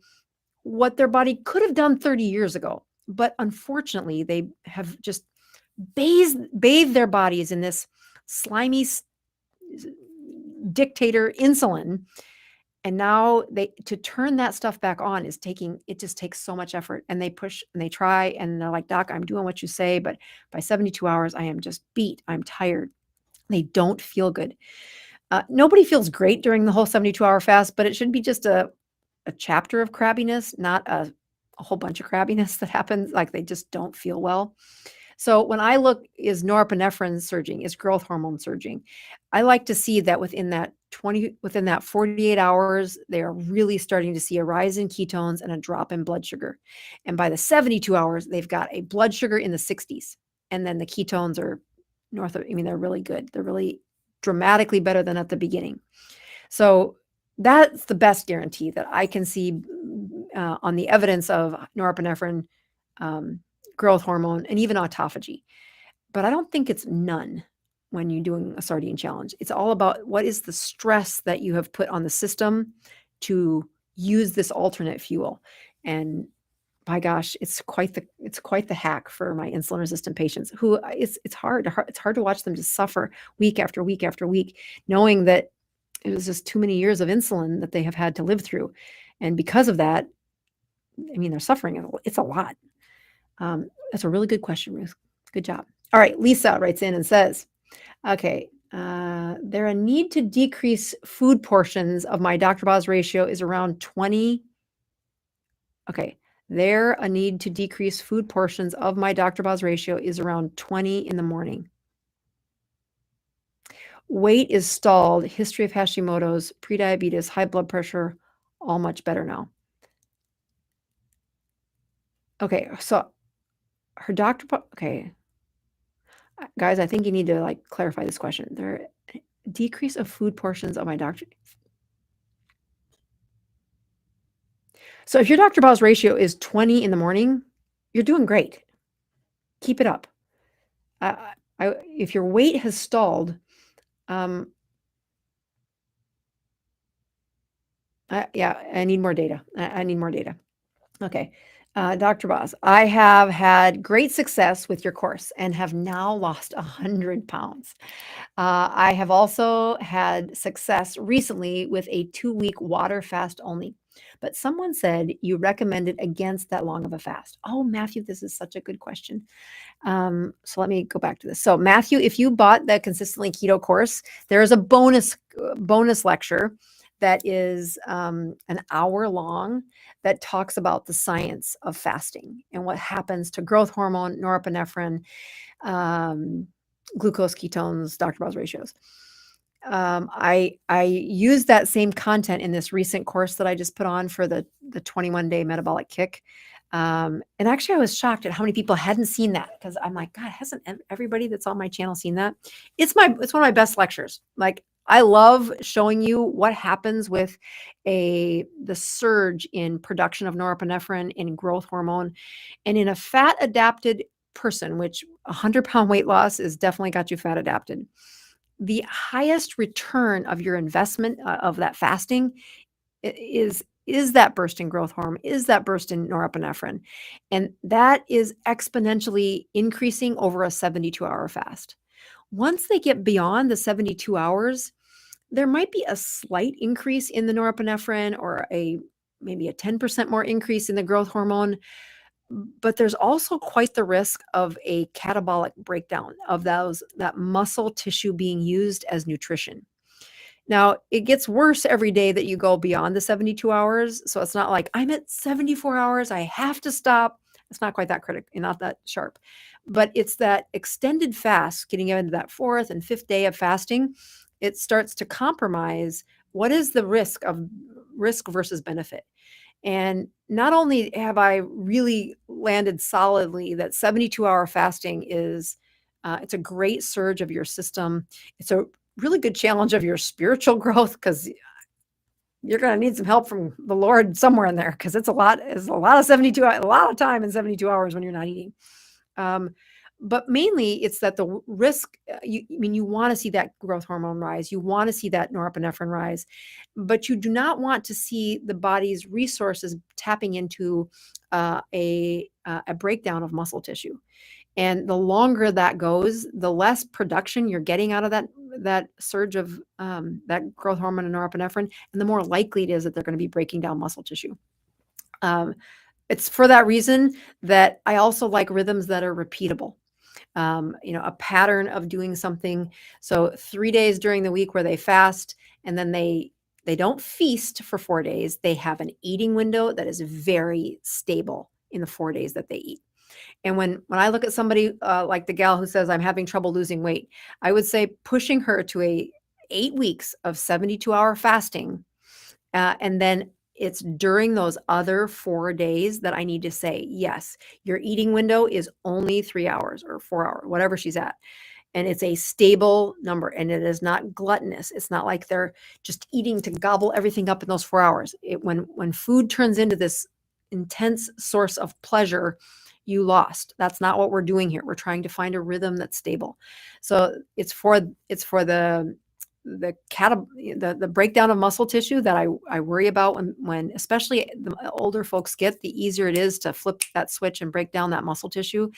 what their body could have done 30 years ago. But unfortunately, they have just bathed their bodies in this slimy dictator insulin. And now they to turn that stuff back on is taking it just takes so much effort. And they push and they try and they're like, Doc, I'm doing what you say, but by 72 hours, I am just beat. I'm tired. They don't feel good. Nobody feels great during the whole 72-hour fast, but it should be just a chapter of crabbiness, not a whole bunch of crabbiness that happens. Like they just don't feel well. So when I look, is norepinephrine surging? Is growth hormone surging? I like to see that within that 48 hours, they are really starting to see a rise in ketones and a drop in blood sugar. And by the 72 hours, they've got a blood sugar in the 60s. And then the ketones are they're really good. They're really dramatically better than at the beginning. So that's the best guarantee that I can see on the evidence of norepinephrine, growth hormone, and even autophagy. But I don't think it's none when you're doing a sardine challenge. It's all about what is the stress that you have put on the system to use this alternate fuel. And by gosh, it's quite the hack for my insulin resistant patients who it's hard to watch them just suffer week after week after week, knowing that it was just too many years of insulin that they have had to live through. And because of that, I mean, they're suffering. It's a lot. That's a really good question, Ruth. Good job. All right. Lisa writes in and says, okay, there a need to decrease food portions of my Dr. Boz ratio is around 20. Okay. There a need to decrease food portions of my Dr. Boz ratio is around 20 in the morning. Weight is stalled, history of Hashimoto's, prediabetes, high blood pressure, all much better now. Okay, so her doctor, okay. Guys, I think you need to clarify this question. There decrease of food portions of my doctor. So if your Dr. Boz ratio is 20 in the morning, you're doing great. Keep it up. If your weight has stalled, I need more data. I need more data. Okay. Dr. Boz, I have had great success with your course and have now lost 100 pounds. I have also had success recently with a 2-week water fast only. But someone said you recommended against that long of a fast. Oh, Matthew, this is such a good question. So let me go back to this. So Matthew, if you bought the Consistently Keto course, there is a bonus lecture that is an hour long that talks about the science of fasting and what happens to growth hormone, norepinephrine, glucose, ketones, Dr. Boz ratios. I used that same content in this recent course that I just put on for the 21-day metabolic kick. And actually I was shocked at how many people hadn't seen that, because I'm like, God, hasn't everybody that's on my channel seen that? It's one of my best lectures. Like, I love showing you what happens with the surge in production of norepinephrine in growth hormone and in a fat adapted person, which 100-pound weight loss is definitely got you fat adapted. The highest return of your investment of that fasting is that burst in growth hormone, is that burst in norepinephrine. And that is exponentially increasing over a 72-hour fast. Once they get beyond the 72 hours, there might be a slight increase in the norepinephrine or maybe a 10% more increase in the growth hormone. But there's also quite the risk of a catabolic breakdown of that muscle tissue being used as nutrition. Now, it gets worse every day that you go beyond the 72 hours. So it's not like I'm at 74 hours, I have to stop. It's not quite that critical, not that sharp. But it's that extended fast, getting into that 4th and 5th day of fasting, it starts to compromise what is the risk versus benefit. And not only have I really landed solidly that 72-hour fasting is, it's a great surge of your system. It's a really good challenge of your spiritual growth, because you're going to need some help from the Lord somewhere in there, because it's a lot of 72, a lot of time in 72 hours when you're not eating. but mainly it's that the risk, I mean, you want to see that growth hormone rise, you want to see that norepinephrine rise, but you do not want to see the body's resources tapping into a breakdown of muscle tissue. And the longer that goes, the less production you're getting out of that surge of that growth hormone and norepinephrine, and the more likely it is that they're going to be breaking down muscle tissue. Um, it's for that reason that I also like rhythms that are repeatable. A pattern of doing something. So 3 days during the week where they fast, and then they don't feast for 4 days. They have an eating window that is very stable in the 4 days that they eat. And when I look at somebody like the gal who says I'm having trouble losing weight, I would say pushing her to a 8 weeks of 72-hour fasting, and then it's during those other 4 days that I need to say, yes, your eating window is only 3 hours or 4 hours, whatever she's at. And it's a stable number, and it is not gluttonous. It's not like they're just eating to gobble everything up in those 4 hours. When food turns into this intense source of pleasure, you lost. That's not what we're doing here. We're trying to find a rhythm that's stable. So it's for the breakdown of muscle tissue that I worry about when especially the older folks get, the easier it is to flip that switch and break down that muscle tissue.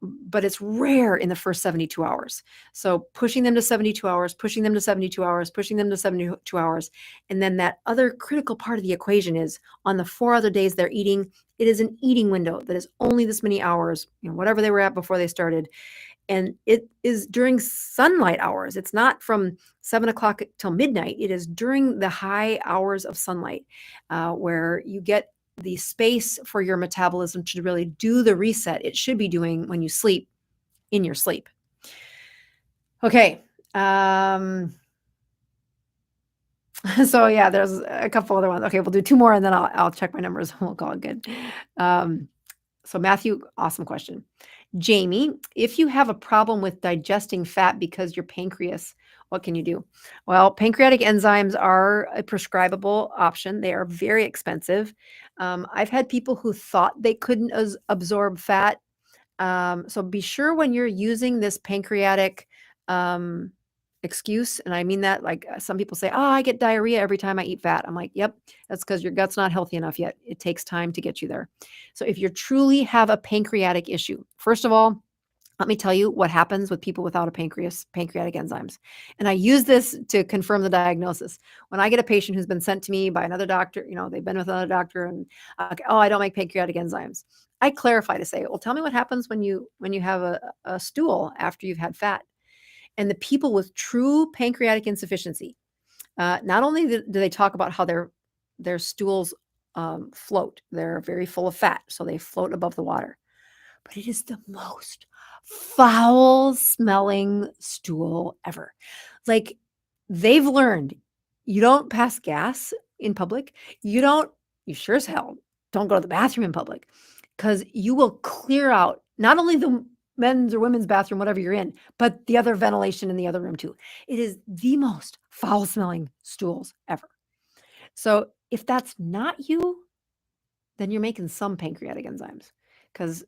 But it's rare in the first 72 hours. So pushing them to 72 hours, pushing them to 72 hours, pushing them to 72 hours. And then that other critical part of the equation is on the 4 other days they're eating, it is an eating window that is only this many hours, whatever they were at before they started. And it is during sunlight hours. It's not from 7 o'clock till midnight. It is during the high hours of sunlight where you get the space for your metabolism to really do the reset it should be doing when you sleep in your sleep. Okay. So yeah, there's a couple other ones. Okay, we'll do 2 more and then I'll check my numbers and we'll call it good. So Matthew, awesome question. Jamie, if you have a problem with digesting fat because your pancreas, what can you do? Well, pancreatic enzymes are a prescribable option. They are very expensive. I've had people who thought they couldn't absorb fat. So be sure when you're using this pancreatic excuse, and I mean that like some people say, oh, I get diarrhea every time I eat fat. I'm like, yep, that's because your gut's not healthy enough yet. It takes time to get you there. So if you truly have a pancreatic issue, first of all, let me tell you what happens with people without a pancreatic enzymes. And I use this to confirm the diagnosis. When I get a patient who's been sent to me by another doctor, they've been with another doctor and, I don't make pancreatic enzymes. I clarify to say, well, tell me what happens when you have a stool after you've had fat. And the people with true pancreatic insufficiency, not only do they talk about how their stools float, they're very full of fat, so they float above the water. But it is the most foul smelling stool ever. Like they've learned you don't pass gas in public. You sure as hell don't go to the bathroom in public because you will clear out not only the men's or women's bathroom, whatever you're in, but the other ventilation in the other room too. It is the most foul smelling stools ever. So if that's not you, then you're making some pancreatic enzymes because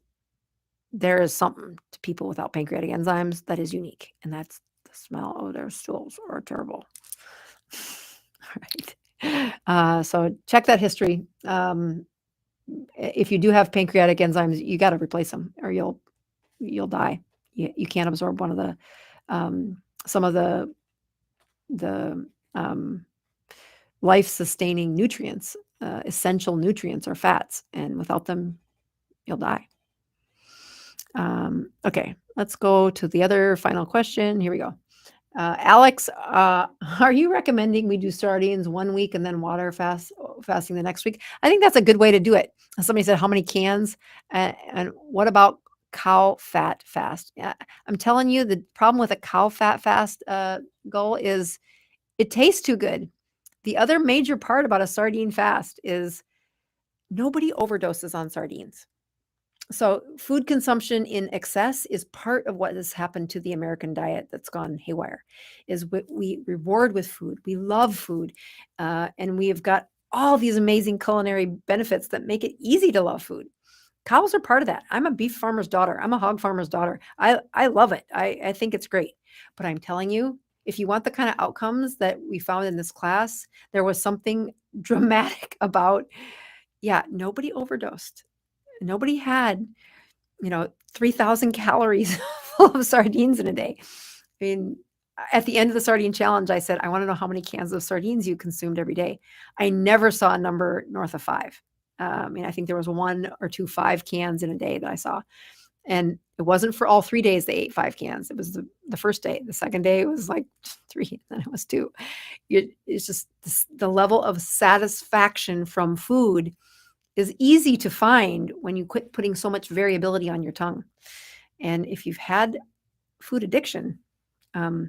there is something to people without pancreatic enzymes that is unique, and that's the smell of their stools are terrible. All right. So check that history. If you do have pancreatic enzymes, you got to replace them or you'll die. You can't absorb one of the some of the life-sustaining nutrients, essential nutrients or fats, and without them, you'll die. Okay, let's go to the other final question. Here we go. Alex, are you recommending we do sardines 1 week and then fasting the next week? I think that's a good way to do it. Somebody said, how many cans? And what about cow fat fast? I'm telling you, the problem with a cow fat fast goal is it tastes too good. The other major part about a sardine fast is nobody overdoses on sardines. So food consumption in excess is part of what has happened to the American diet that's gone haywire, is we reward with food. We love food. And we have got all these amazing culinary benefits that make it easy to love food. Cows are part of that. I'm a beef farmer's daughter. I'm a hog farmer's daughter. I love it. I think it's great. But I'm telling you, if you want the kind of outcomes that we found in this class, there was something dramatic about, yeah, nobody overdosed. Nobody had, 3,000 calories full of sardines in a day. I mean, at the end of the sardine challenge, I said, I want to know how many cans of sardines you consumed every day. I never saw a number north of 5. I think there was 1 or 2 5 cans in a day that I saw. And it wasn't for all 3 days they ate 5 cans. It was the first day. The second day, it was like 3, then it was 2. It's just the level of satisfaction from food is easy to find when you quit putting so much variability on your tongue. And if you've had food addiction, yeah,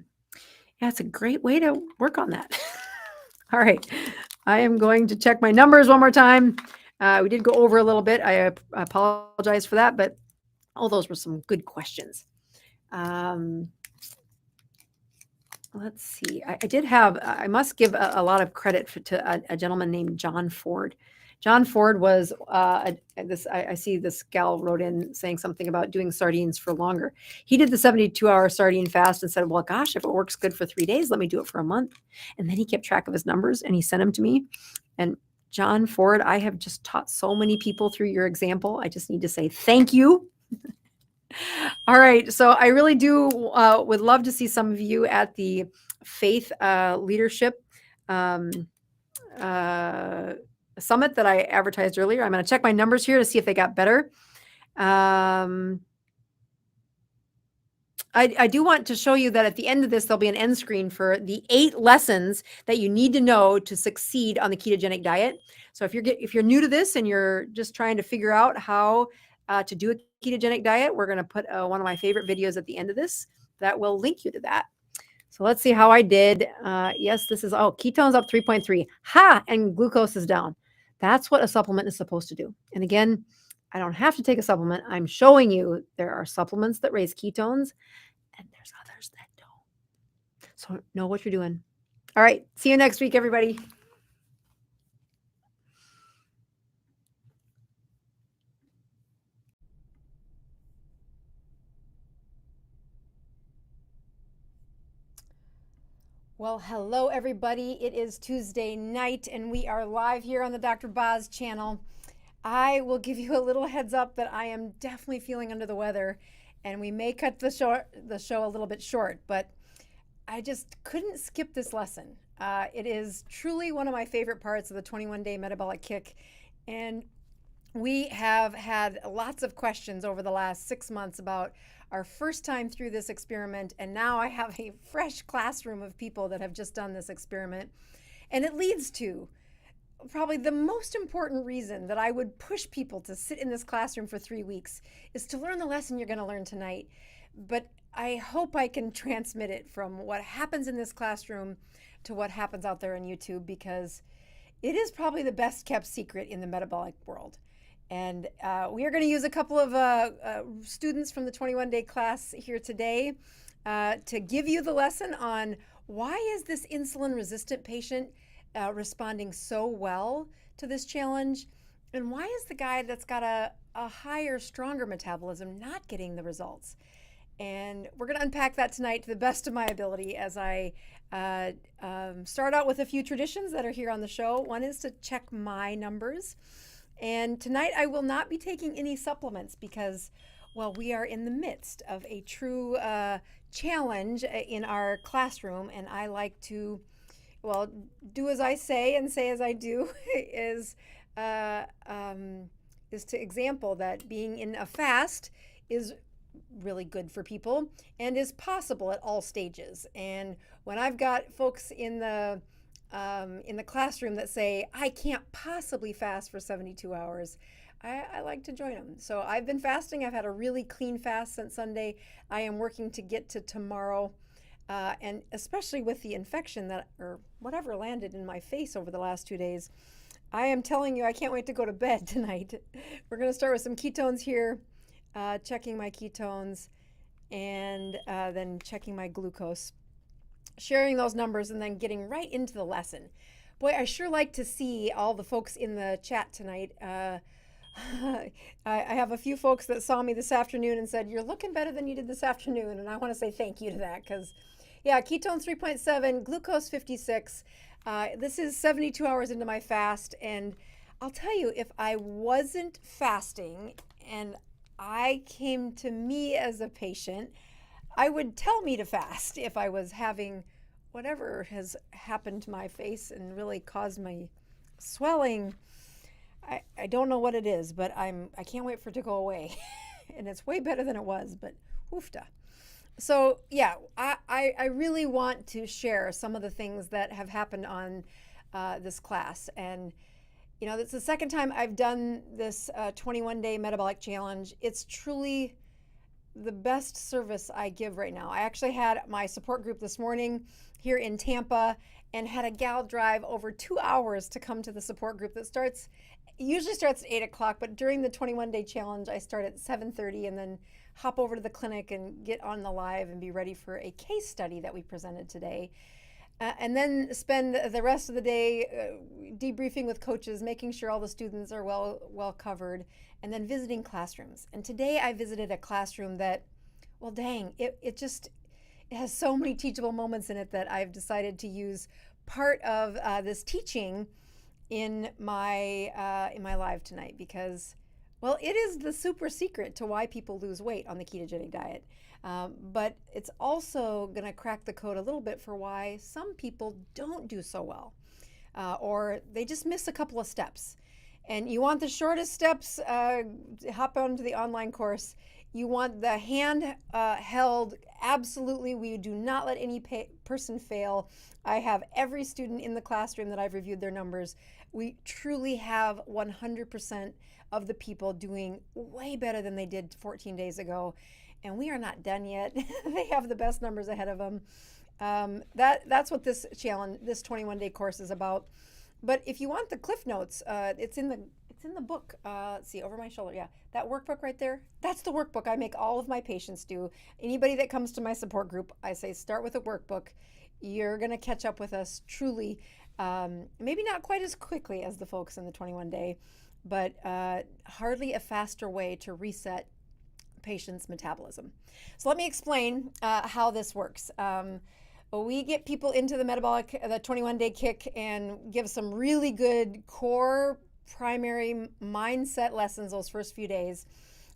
it's a great way to work on that. All right. I am going to check my numbers one more time. We did go over a little bit. I apologize for that, but all those were some good questions. Let's see. I must give a lot of credit to a gentleman named John Ford. John Ford was I see this gal wrote in saying something about doing sardines for longer. He did the 72-hour sardine fast and said, well, gosh, if it works good for 3 days, let me do it for a month. And then he kept track of his numbers and he sent them to me. And John Ford, I have just taught so many people through your example. I just need to say thank you. All right. So I really do would love to see some of you at the Faith Leadership Summit that I advertised earlier. I'm going to check my numbers here to see if they got better. I do want to show you that at the end of this, there'll be an end screen for the 8 lessons that you need to know to succeed on the ketogenic diet. So if you're new to this and you're just trying to figure out how to do a ketogenic diet, we're going to put one of my favorite videos at the end of this that will link you to that. So let's see how I did. Yes, this is, ketones up 3.3. Ha! And glucose is down. That's what a supplement is supposed to do. And again, I don't have to take a supplement. I'm showing you there are supplements that raise ketones and there's others that don't. So know what you're doing. All right. See you next week, everybody. Well, hello, everybody. It is Tuesday night, and we are live here on the Dr. Boz channel. I will give you a little heads up that I am definitely feeling under the weather, and we may cut the show a little bit short, but I just couldn't skip this lesson. It is truly one of my favorite parts of the 21-day metabolic kick, and we have had lots of questions over the last 6 months about our first time through this experiment, and now I have a fresh classroom of people that have just done this experiment. And it leads to probably the most important reason that I would push people to sit in this classroom for 3 weeks is to learn the lesson you're going to learn tonight. But I hope I can transmit it from what happens in this classroom to what happens out there on YouTube, because it is probably the best kept secret in the metabolic world. And we are going to use a couple of students from the 21-day class here today to give you the lesson on why is this insulin-resistant patient responding so well to this challenge, and why is the guy that's got a higher, stronger metabolism not getting the results. And we're going to unpack that tonight to the best of my ability as I start out with a few traditions that are here on the show. One is to check my numbers. And tonight I will not be taking any supplements because, well, we are in the midst of a true challenge in our classroom, and I like to, well, do as I say and say as I do is to example that being in a fast is really good for people and is possible at all stages. And when I've got folks in the classroom that say, I can't possibly fast for 72 hours, I like to join them. So I've been fasting. I've had a really clean fast since Sunday. I am working to get to tomorrow. And especially with the infection that, or whatever landed in my face over the last 2 days, I am telling you, I can't wait to go to bed tonight. We're going to start with some ketones here, checking my ketones, and then checking my glucose, sharing those numbers, and then getting right into the lesson. Boy, I sure like to see all the folks in the chat tonight I have a few folks that saw me this afternoon and said, "You're looking better than you did this afternoon." And I want to say thank you to that because, yeah, ketones 3.7, glucose 56. This is 72 hours into my fast. And I'll tell you, if I wasn't fasting and I came to me as a patient, I would tell me to fast if I was having whatever has happened to my face and really caused my swelling. I don't know what it is, but I can't wait for it to go away. And it's way better than it was, but oofta. So yeah, I really want to share some of the things that have happened on this class. And it's the second time I've done this 21-day metabolic challenge. It's truly the best service I give right now. I actually had my support group this morning here in Tampa and had a gal drive over 2 hours to come to the support group that usually starts at 8 o'clock, but during the 21-day challenge, I start at 7:30 and then hop over to the clinic and get on the live and be ready for a case study that we presented today. And then spend the rest of the day debriefing with coaches, making sure all the students are well covered, and then visiting classrooms. And today I visited a classroom that, well, dang, it has so many teachable moments in it that I've decided to use part of this teaching in my live tonight because, well, it is the super secret to why people lose weight on the ketogenic diet. But it's also going to crack the code a little bit for why some people don't do so well, or they just miss a couple of steps. And you want the shortest steps, hop onto the online course. You want the hand held, absolutely. We do not let any person fail. I have every student in the classroom that I've reviewed their numbers. We truly have 100% of the people doing way better than they did 14 days ago. And we are not done yet. They have the best numbers ahead of them. That's what this challenge, this 21-day course is about. But if you want the Cliff Notes, it's in the book. Let's see, over my shoulder. Yeah, that workbook right there. That's the workbook I make all of my patients do. Anybody that comes to my support group, I say start with a workbook. You're going to catch up with us truly. Maybe not quite as quickly as the folks in the 21-day, but hardly a faster way to reset patient's metabolism. So let me explain how this works. We get people into the 21-day kick and give some really good core primary mindset lessons those first few days.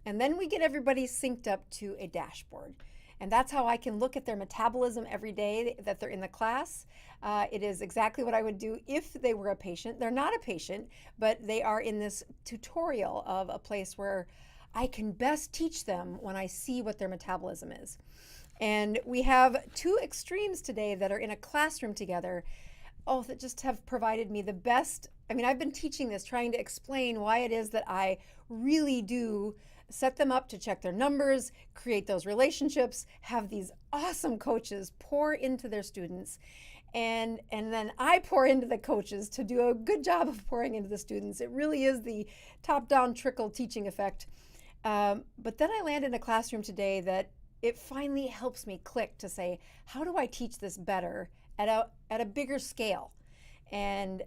And then we get everybody synced up to a dashboard. And that's how I can look at their metabolism every day that they're in the class. It is exactly what I would do if they were a patient. They're not a patient, but they are in this tutorial of a place where I can best teach them when I see what their metabolism is. And we have two extremes today that are in a classroom together, that just have provided me the best. I mean, I've been teaching this, trying to explain why it is that I really do set them up to check their numbers, create those relationships, have these awesome coaches pour into their students. And then I pour into the coaches to do a good job of pouring into the students. It really is the top-down trickle teaching effect. But then I land in a classroom today that it finally helps me click to say, how do I teach this better at a bigger scale? And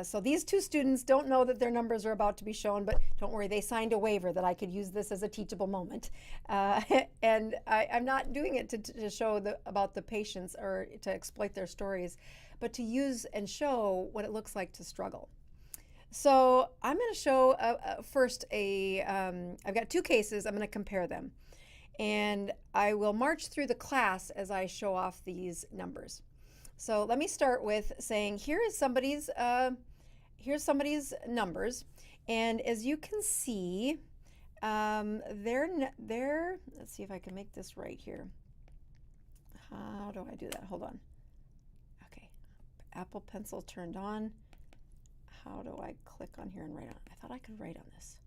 so these two students don't know that their numbers are about to be shown, but don't worry, they signed a waiver that I could use this as a teachable moment. And I'm not doing it to show about the patients or to exploit their stories, but to use and show what it looks like to struggle. So I'm going to show first I've got two cases. I'm going to compare them. And I will march through the class as I show off these numbers. So let me start with saying here's somebody's numbers. And as you can see, they're, let's see if I can make this right here. How do I do that? Hold on. Okay. Apple Pencil turned on. How do I click on here and write on? I thought I could write on this.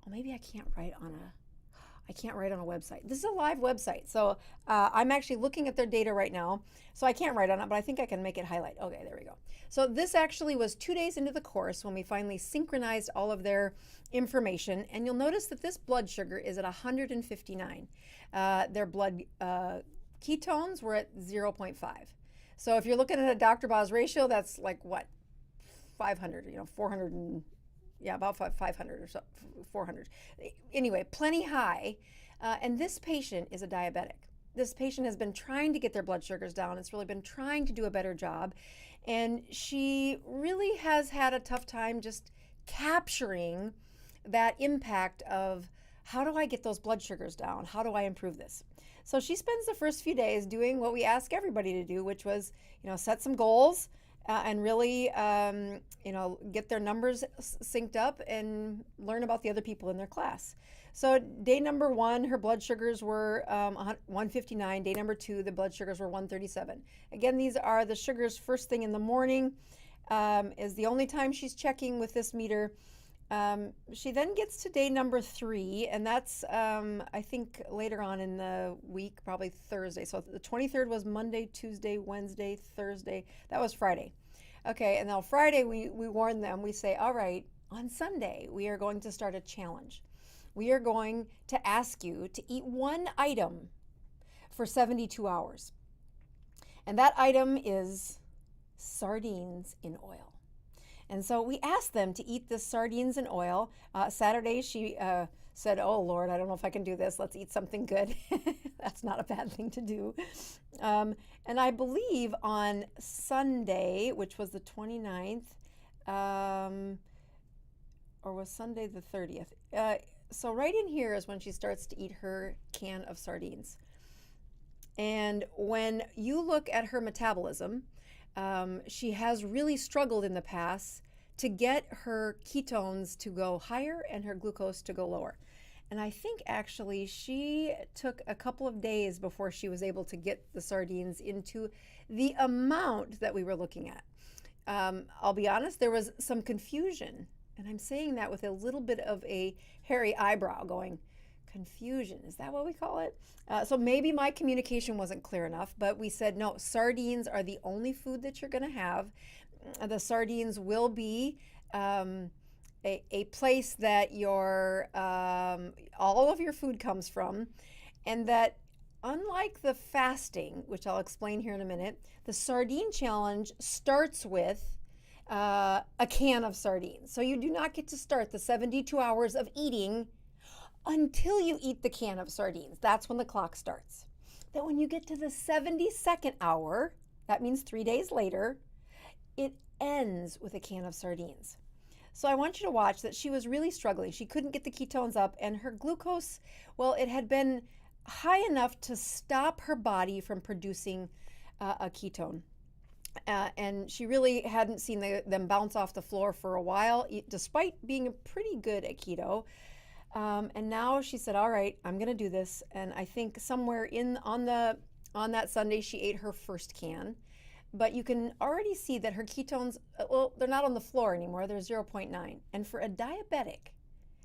Oh, maybe I can't write on a website. This is a live website. So I'm actually looking at their data right now. So I can't write on it, but I think I can make it highlight. Okay, there we go. So this actually was 2 days into the course when we finally synchronized all of their information. And you'll notice that this blood sugar is at 159. Their blood ketones were at 0.5. So if you're looking at a Dr. Boz ratio, that's like what? 500, 400 and Yeah, about 500 or so, 400. Anyway, plenty high. And this patient is a diabetic. This patient has been trying to get their blood sugars down. It's really been trying to do a better job. And she really has had a tough time just capturing that impact of how do I get those blood sugars down? How do I improve this? So she spends the first few days doing what we ask everybody to do, which was, set some goals and really, get their numbers synced up and learn about the other people in their class. So day number 1, her blood sugars were 159. Day number 2, the blood sugars were 137. Again, these are the sugars first thing in the morning. Is the only time she's checking with this meter. She then gets to day number 3, and that's, I think, later on in the week, probably Thursday. So the 23rd was Monday, Tuesday, Wednesday, Thursday. That was Friday. Okay, and now Friday we warn them. We say, all right, on Sunday, we are going to start a challenge. We are going to ask you to eat one item for 72 hours. And that item is sardines in oil. And so we asked them to eat the sardines in oil. Saturday, she said, oh, Lord, I don't know if I can do this. Let's eat something good. That's not a bad thing to do. And I believe on Sunday, which was the 29th, or was Sunday the 30th? So right in here is when she starts to eat her can of sardines. And when you look at her metabolism, she has really struggled in the past to get her ketones to go higher and her glucose to go lower. And I think actually she took a couple of days before she was able to get the sardines into the amount that we were looking at. I'll be honest, there was some confusion. And I'm saying that with a little bit of a hairy eyebrow going, confusion, is that what we call it? So maybe my communication wasn't clear enough, but we said, no, sardines are the only food that you're going to have. The sardines will be a place that your all of your food comes from, and that unlike the fasting, which I'll explain here in a minute, the sardine challenge starts with a can of sardines. So you do not get to start the 72 hours of eating until you eat the can of sardines. That's when the clock starts. Then when you get to the 72nd hour, that means 3 days later, it ends with a can of sardines. So I want you to watch that she was really struggling. She couldn't get the ketones up, and her glucose, well, it had been high enough to stop her body from producing a ketone. And she really hadn't seen them bounce off the floor for a while, despite being pretty good at keto. And now she said, all right, I'm going to do this. And I think somewhere on that Sunday, she ate her first can. But you can already see that her ketones, well, they're not on the floor anymore. They're 0.9. And for a diabetic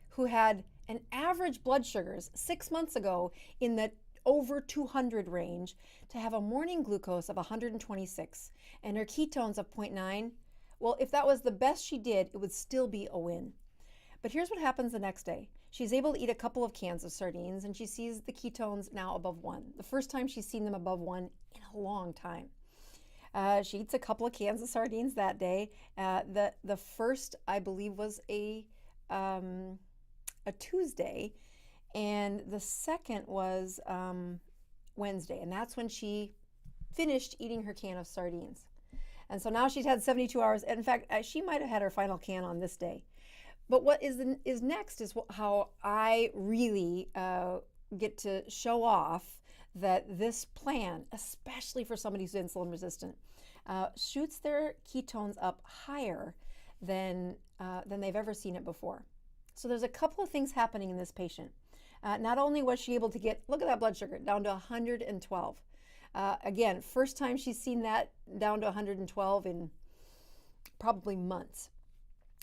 who had an average blood sugars 6 months ago in the over 200 range, to have a morning glucose of 126 and her ketones of 0.9, well, if that was the best she did, it would still be a win. But here's what happens the next day. She's able to eat a couple of cans of sardines, and she sees the ketones now above 1. The first time she's seen them above 1 in a long time. She eats a couple of cans of sardines that day. The first, I believe, was a Tuesday, and the second was Wednesday, and that's when she finished eating her can of sardines. And so now she's had 72 hours. And in fact, she might have had her final can on this day. But what is next is how I really get to show off that this plan, especially for somebody who's insulin resistant, shoots their ketones up higher than they've ever seen it before. So there's a couple of things happening in this patient. Not only was she able to get, look at that blood sugar, down to 112. Again, first time she's seen that down to 112 in probably months.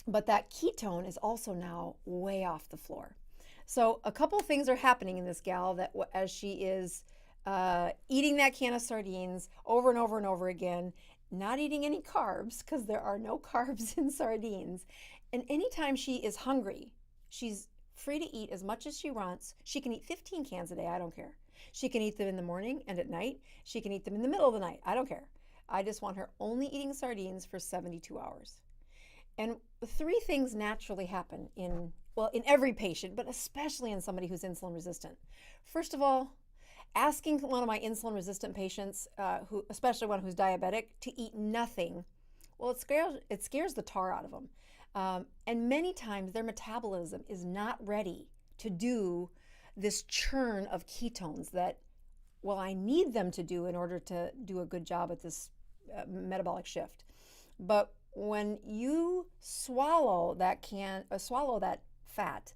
But that ketone is also now way off the floor. So a couple of things are happening in this gal that as she is eating that can of sardines over and over and over again, not eating any carbs because there are no carbs in sardines. And anytime she is hungry, she's free to eat as much as she wants. She can eat 15 cans a day. I don't care. She can eat them in the morning and at night. She can eat them in the middle of the night. I don't care. I just want her only eating sardines for 72 hours. And three things naturally happen in every patient, but especially in somebody who's insulin resistant. First of all, asking one of my insulin resistant patients, especially one who's diabetic, to eat nothing, well, it scares the tar out of them. And many times their metabolism is not ready to do this churn of ketones that, well, I need them to do in order to do a good job at this metabolic shift. But when you swallow that fat,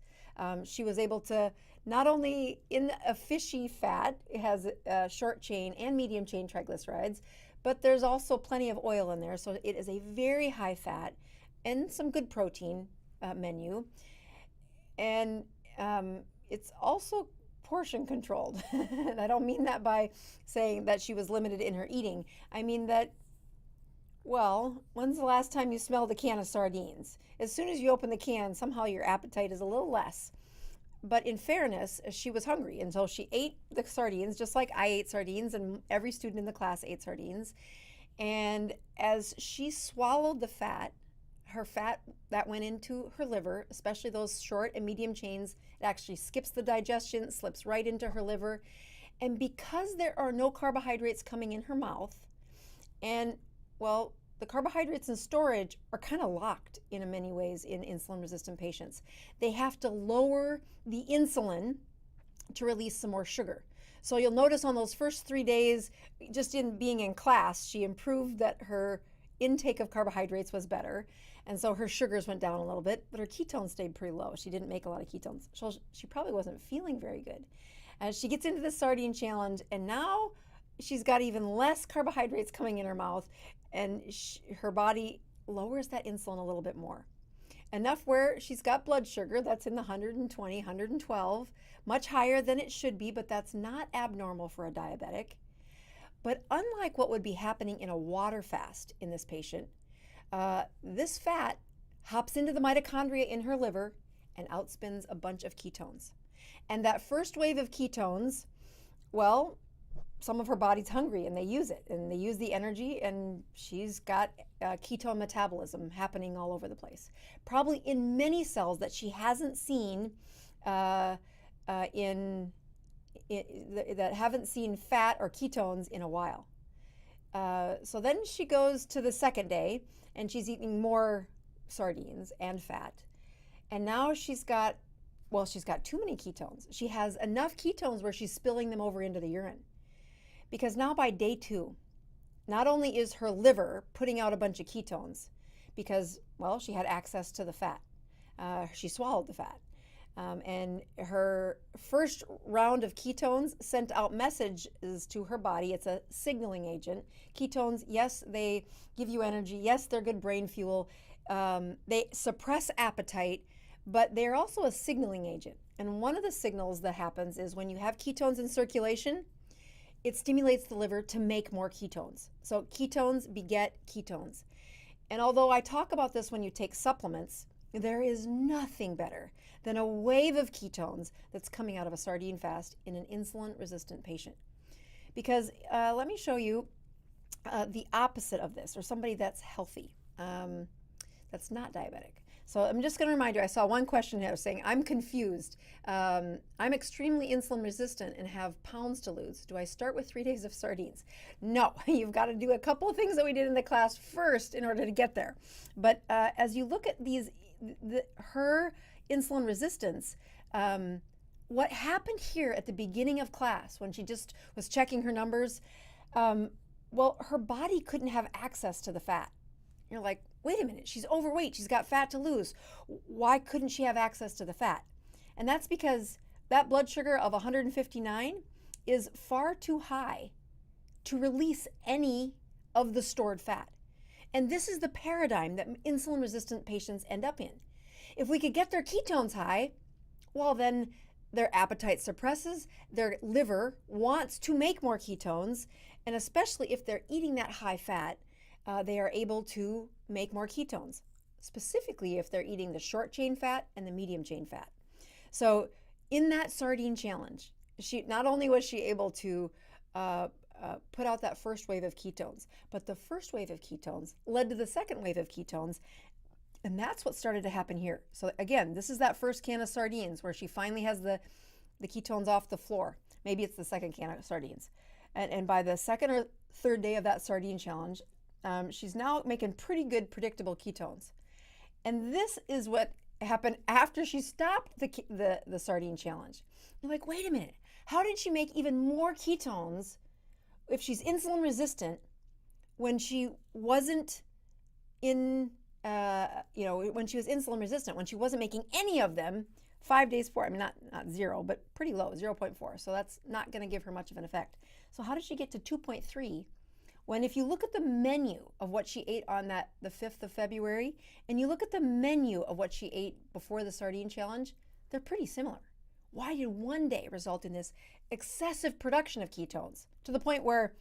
she was able to not only in a fishy fat, it has short chain and medium chain triglycerides, but there's also plenty of oil in there. So it is a very high fat and some good protein menu. And it's also portion controlled. And I don't mean that by saying that she was limited in her eating. I mean that, well, when's the last time you smelled a can of sardines? As soon as you open the can, somehow your appetite is a little less. But in fairness, she was hungry until she ate the sardines, just like I ate sardines and every student in the class ate sardines. And as she swallowed the fat, her fat that went into her liver, especially those short and medium chains, it actually skips the digestion, slips right into her liver. And because there are no carbohydrates coming in her mouth, and well, the carbohydrates in storage are kind of locked in many ways in insulin resistant patients. They have to lower the insulin to release some more sugar. So you'll notice on those first 3 days, just in being in class, she improved that her intake of carbohydrates was better. And so her sugars went down a little bit, but her ketones stayed pretty low. She didn't make a lot of ketones. So she probably wasn't feeling very good. As she gets into the sardine challenge, and now she's got even less carbohydrates coming in her mouth, and her body lowers that insulin a little bit more. Enough where she's got blood sugar that's in the 120, 112, much higher than it should be, but that's not abnormal for a diabetic. But unlike what would be happening in a water fast in this patient, this fat hops into the mitochondria in her liver and outspins a bunch of ketones. And that first wave of ketones, well, some of her body's hungry and they use it and they use the energy, and she's got ketone metabolism happening all over the place, probably in many cells that she hasn't seen that haven't seen fat or ketones in a while. So then she goes to the second day and she's eating more sardines and fat, and now she's got too many ketones. She has enough ketones where she's spilling them over into the urine. Because now by day 2, not only is her liver putting out a bunch of ketones because, well, she had access to the fat. She swallowed the fat. And her first round of ketones sent out messages to her body. It's a signaling agent. Ketones, yes, they give you energy. Yes, they're good brain fuel. They suppress appetite, but they're also a signaling agent. And one of the signals that happens is when you have ketones in circulation, it stimulates the liver to make more ketones. So ketones beget ketones. And although I talk about this when you take supplements, there is nothing better than a wave of ketones that's coming out of a sardine fast in an insulin-resistant patient. Because let me show you the opposite of this, or somebody that's healthy, that's not diabetic. So I'm just going to remind you, I saw one question here saying, I'm confused. I'm extremely insulin resistant and have pounds to lose. Do I start with 3 days of sardines? No, you've got to do a couple of things that we did in the class first in order to get there. But as you look at her insulin resistance, what happened here at the beginning of class when she just was checking her numbers, well, her body couldn't have access to the fat. You're like, wait a minute, she's overweight, she's got fat to lose. Why couldn't she have access to the fat? And that's because that blood sugar of 159 is far too high to release any of the stored fat. And this is the paradigm that insulin resistant patients end up in. If we could get their ketones high, well, then their appetite suppresses, their liver wants to make more ketones, and especially if they're eating that high fat, they are able to make more ketones, specifically if they're eating the short chain fat and the medium chain fat. So in that sardine challenge, not only was she able to put out that first wave of ketones, but the first wave of ketones led to the second wave of ketones. And that's what started to happen here. So again, this is that first can of sardines where she finally has the ketones off the floor. Maybe it's the second can of sardines. And by the second or third day of that sardine challenge, she's now making pretty good predictable ketones. And this is what happened after she stopped the sardine challenge. You're like, wait a minute, how did she make even more ketones if she's insulin resistant when she wasn't when she was insulin resistant, when she wasn't making any of them 5 days before? I mean, not zero, but pretty low, 0.4. So that's not going to give her much of an effect. So how did she get to 2.3 when, if you look at the menu of what she ate on the 5th of February, and you look at the menu of what she ate before the sardine challenge, they're pretty similar. Why did one day result in this excessive production of ketones to the point where,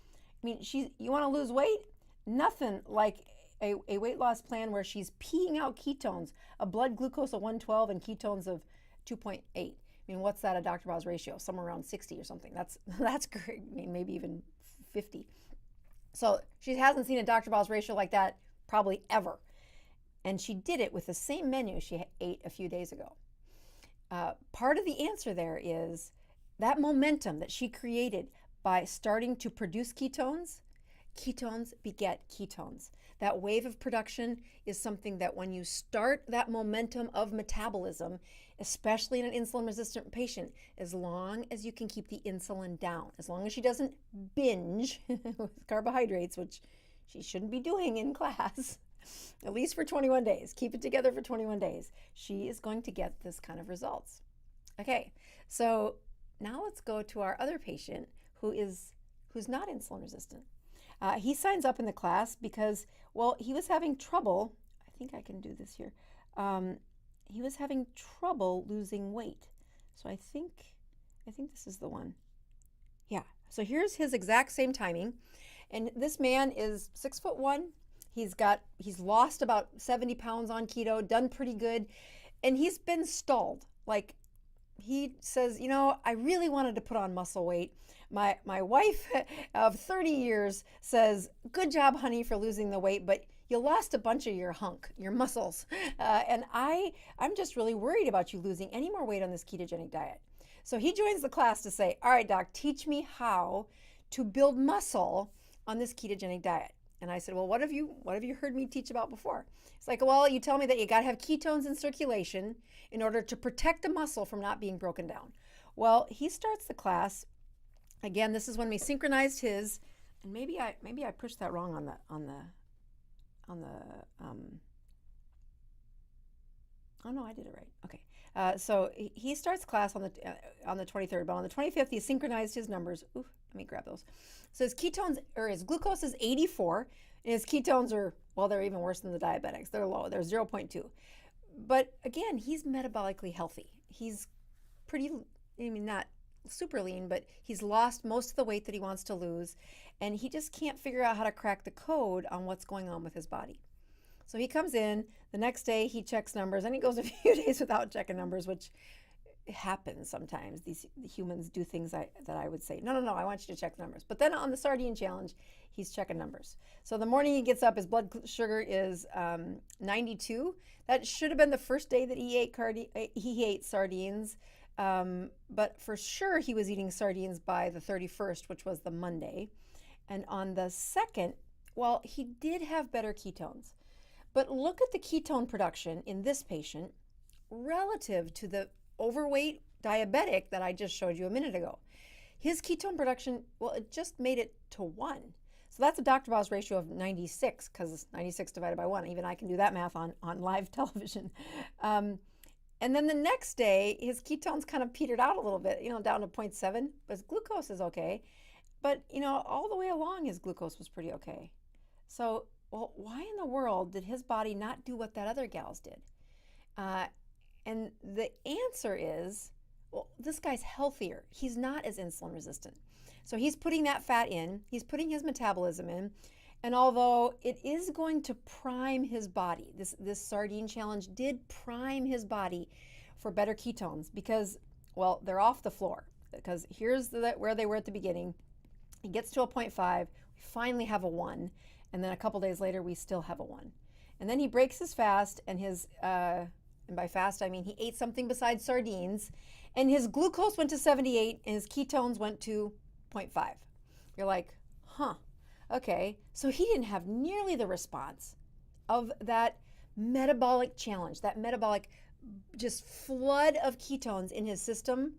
I mean, you want to lose weight? Nothing like a weight loss plan where she's peeing out ketones, a blood glucose of 112 and ketones of 2.8. I mean, what's that, a Dr. Bow's ratio? Somewhere around 60 or something. That's great. I mean, maybe even 50. So she hasn't seen a Dr. Bow's ratio like that probably ever. And she did it with the same menu she ate a few days ago. Part of the answer there is that momentum that she created by starting to produce ketones. Ketones beget ketones. That wave of production is something that when you start that momentum of metabolism, especially in an insulin-resistant patient, as long as you can keep the insulin down, as long as she doesn't binge with carbohydrates, which she shouldn't be doing in class, at least for 21 days, keep it together for 21 days, she is going to get this kind of results. Okay, so now let's go to our other patient who's not insulin resistant. He signs up in the class because, well, he was having trouble. I think I can do this here. He was having trouble losing weight. So I think this is the one. Yeah. So here's his exact same timing. And this man is 6'1". He's lost about 70 pounds on keto, done pretty good. And he's been stalled. Like, he says, I really wanted to put on muscle weight. My wife of 30 years says, good job, honey, for losing the weight, but you lost a bunch of your muscles. And I'm just really worried about you losing any more weight on this ketogenic diet. So he joins the class to say, all right, doc, teach me how to build muscle on this ketogenic diet. And I said, well, what have you heard me teach about before? It's like, well, you tell me that you got to have ketones in circulation in order to protect the muscle from not being broken down. Well, he starts the class. Again, this is when we synchronized his, and maybe I pushed that wrong oh no, I did it right. Okay. So he starts class on the 23rd, but on the 25th he synchronized his numbers. Ooh, let me grab those. So his ketones, or his glucose, is 84, and his ketones are, well, they're even worse than the diabetics. They're low. They're 0.2. But again, he's metabolically healthy. He's pretty, not super lean, but he's lost most of the weight that he wants to lose, and he just can't figure out how to crack the code on what's going on with his body. So he comes in, the next day he checks numbers, and he goes a few days without checking numbers, which happens sometimes. These humans do things that I would say, no, I want you to check the numbers. But then on the sardine challenge, he's checking numbers. So the morning he gets up, his blood sugar is 92. That should have been the first day that he ate sardines. But for sure he was eating sardines by the 31st, which was the Monday. And on the 2nd, well, he did have better ketones. But look at the ketone production in this patient relative to the overweight diabetic that I just showed you a minute ago. His ketone production, well, it just made it to 1. So that's a Dr. Bow's ratio of 96, because it's 96 divided by 1. Even I can do that math on live television. And then the next day, his ketones kind of petered out a little bit, down to 0.7. But his glucose is okay. But, all the way along, his glucose was pretty okay. So, well, why in the world did his body not do what that other gal's did? And the answer is, well, this guy's healthier. He's not as insulin resistant. So he's putting that fat in. He's putting his metabolism in. And although it is going to prime his body, this sardine challenge did prime his body for better ketones because, well, they're off the floor. Because here's where they were at the beginning. He gets to a 0.5. We finally have a 1. And then a couple days later, we still have a 1. And then he breaks his fast, and and by fast I mean he ate something besides sardines, and his glucose went to 78 and his ketones went to 0.5. You're like, huh, okay. So he didn't have nearly the response of that metabolic challenge, that metabolic just flood of ketones in his system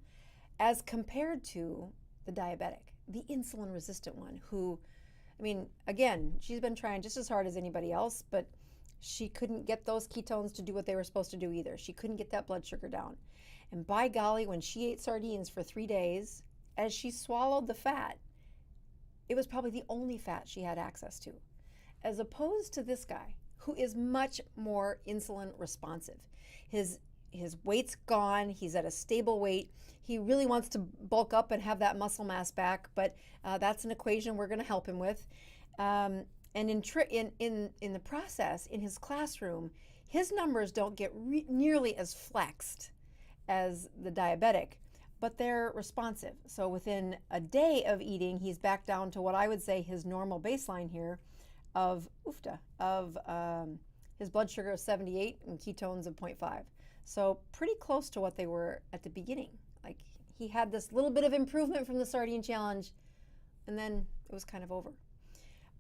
as compared to the diabetic, the insulin resistant one, who, I mean, again, she's been trying just as hard as anybody else, but she couldn't get those ketones to do what they were supposed to do either. She couldn't get that blood sugar down. And by golly, when she ate sardines for 3 days, as she swallowed the fat, it was probably the only fat she had access to, as opposed to this guy who is much more insulin responsive. His weight's gone. He's at a stable weight. He really wants to bulk up and have that muscle mass back, but that's an equation we're going to help him with. And in the process, in his classroom, his numbers don't get nearly as flexed as the diabetic, but they're responsive. So within a day of eating, he's back down to what I would say his normal baseline here of his blood sugar of 78 and ketones of 0.5. So pretty close to what they were at the beginning. Like, he had this little bit of improvement from the sardine challenge, and then it was kind of over.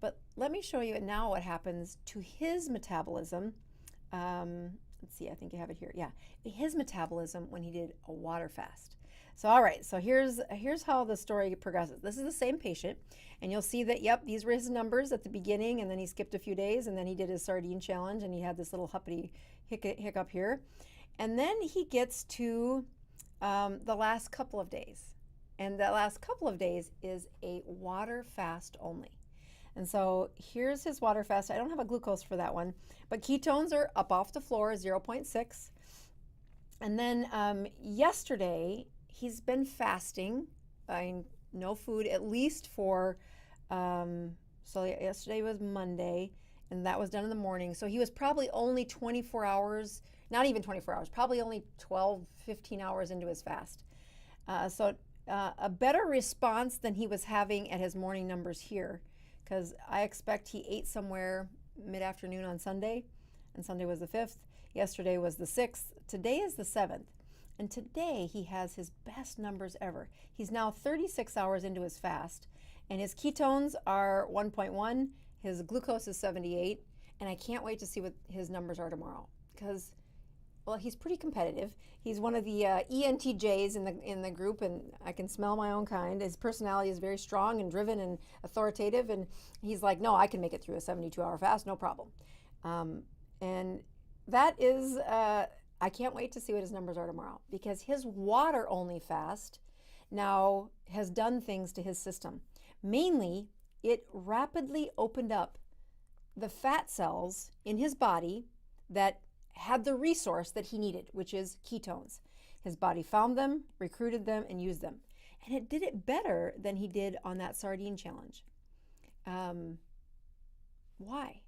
But let me show you now what happens to his metabolism. Let's see, I think you have it here. Yeah, his metabolism when he did a water fast. So, all right, so here's how the story progresses. This is the same patient, and you'll see that, yep, these were his numbers at the beginning, and then he skipped a few days, and then he did his sardine challenge, and he had this little huppity hiccup here. And then he gets to the last couple of days, and that last couple of days is a water fast only. And so here's his water fast. I don't have a glucose for that one, but ketones are up off the floor, 0.6. And then yesterday, he's been fasting, no food, at least for, so yesterday was Monday, and that was done in the morning. So he was probably only 24 hours, not even 24 hours, probably only 12, 15 hours into his fast. So a better response than he was having at his morning numbers here, because I expect he ate somewhere mid-afternoon on Sunday, and Sunday was the 5th. Yesterday was the 6th. Today is the 7th. And today he has his best numbers ever. He's now 36 hours into his fast, and his ketones are 1.1, his glucose is 78, and I can't wait to see what his numbers are tomorrow, because, well, he's pretty competitive. He's one of the ENTJs in the group, and I can smell my own kind. His personality is very strong and driven and authoritative, and he's like, no, I can make it through a 72-hour fast, no problem. And that is, I can't wait to see what his numbers are tomorrow, because his water-only fast now has done things to his system. Mainly, it rapidly opened up the fat cells in his body that had the resource that he needed, which is ketones. His body found them, recruited them, and used them. And it did it better than he did on that sardine challenge. Why?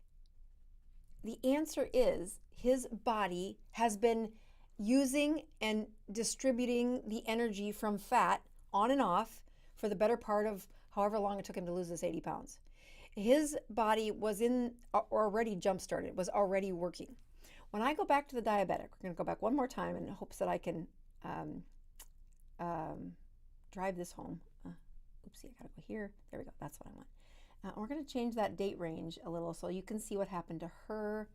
The answer is his body has been using and distributing the energy from fat on and off for the better part of however long it took him to lose this 80 pounds. His body was already jump-started, was already working. When I go back to the diabetic, we're going to go back one more time in hopes that I can drive this home. Oopsie, I gotta go here. There we go. That's what I want. We're going to change that date range a little so you can see what happened to her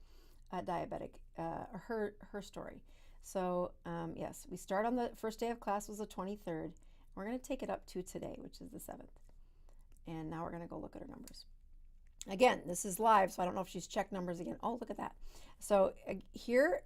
diabetic, her story. So yes, we start on the first day of class was the 23rd. We're going to take it up to today, which is the 7th. And now we're going to go look at her numbers. Again, this is live, so I don't know if she's checked numbers again. Oh, look at that. So here's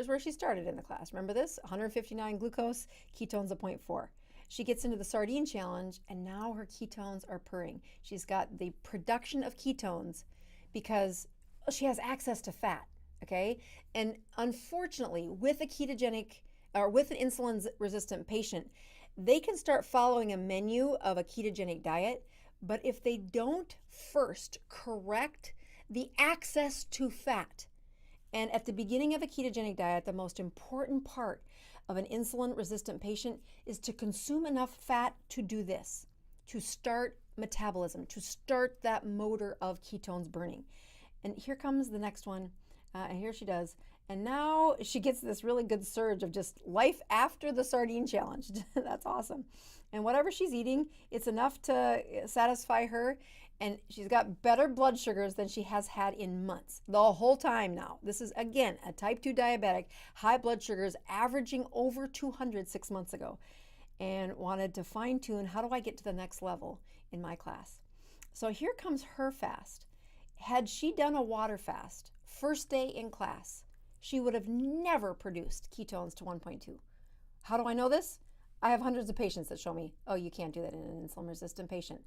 where she started in the class. Remember this? 159 glucose, ketones of 0.4. She gets into the sardine challenge, and now her ketones are purring. She's got the production of ketones because she has access to fat, okay? And unfortunately, with a ketogenic or with an insulin-resistant patient, they can start following a menu of a ketogenic diet, but if they don't first correct the access to fat, and at the beginning of a ketogenic diet, the most important part of an insulin-resistant patient is to consume enough fat to do this, to start metabolism, to start that motor of ketones burning. And here comes the next one. And here she does. And now she gets this really good surge of just life after the sardine challenge. That's awesome. And whatever she's eating, it's enough to satisfy her. And she's got better blood sugars than she has had in months, the whole time now. This is, again, a type 2 diabetic, high blood sugars, averaging over 200 6 months ago, and wanted to fine tune, how do I get to the next level in my class? So here comes her fast. Had she done a water fast, first day in class, she would have never produced ketones to 1.2. How do I know this? I have hundreds of patients that show me, oh, you can't do that in an insulin-resistant patient.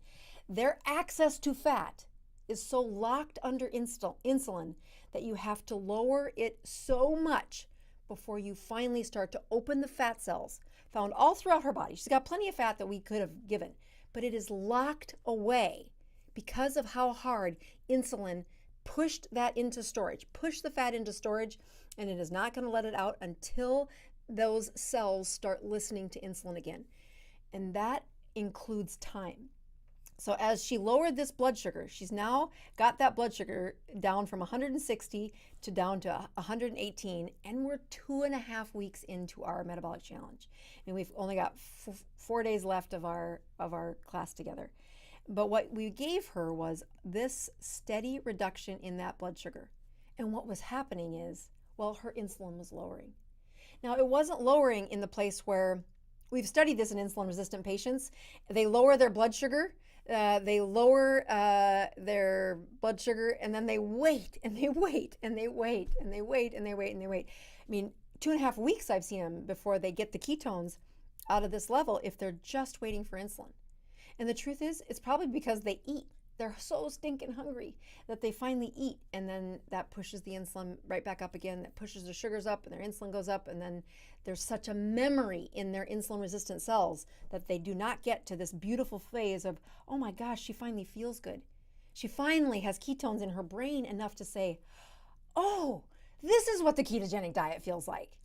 Their access to fat is so locked under insulin that you have to lower it so much before you finally start to open the fat cells found all throughout her body. She's got plenty of fat that we could have given, but it is locked away because of how hard insulin pushed that into storage, pushed the fat into storage, and it is not going to let it out until those cells start listening to insulin again. And that includes time. So as she lowered this blood sugar, she's now got that blood sugar down from 160 to down to 118, and we're 2.5 weeks into our metabolic challenge. And we've only got 4 days left of our class together. But what we gave her was this steady reduction in that blood sugar. And what was happening is, well, her insulin was lowering. Now, it wasn't lowering in the place where we've studied this in insulin-resistant patients. They lower their blood sugar, they lower their blood sugar, and then they wait, and they wait, and they wait, and they wait, and they wait, and they wait. I mean, 2.5 weeks I've seen them before they get the ketones out of this level if they're just waiting for insulin. And the truth is, it's probably because they eat. They're so stinking hungry that they finally eat, and then that pushes the insulin right back up again. That pushes their sugars up, and their insulin goes up, and then there's such a memory in their insulin-resistant cells that they do not get to this beautiful phase of, oh my gosh, she finally feels good. She finally has ketones in her brain enough to say, oh, this is what the ketogenic diet feels like.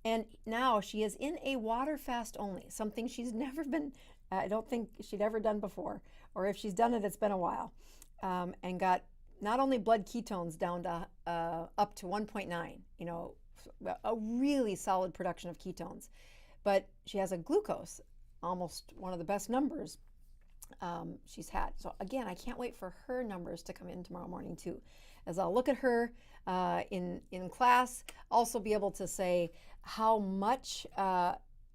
And now she is in a water fast only, something she's never been, I don't think she'd ever done before, or if she's done it, it's been a while, and got not only blood ketones down to up to 1.9, you know, a really solid production of ketones, but she has a glucose, almost one of the best numbers she's had. So again, I can't wait for her numbers to come in tomorrow morning too, as I'll look at her in class, also be able to say how much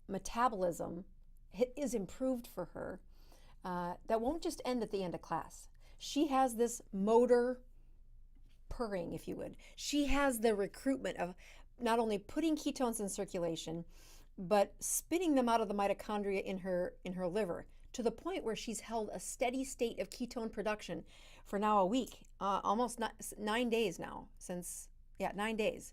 metabolism is improved for her. That won't just end at the end of class. She has this motor purring, if you would. She has the recruitment of not only putting ketones in circulation, but spitting them out of the mitochondria in her liver, to the point where she's held a steady state of ketone production for now a week, almost 9 days now, 9 days.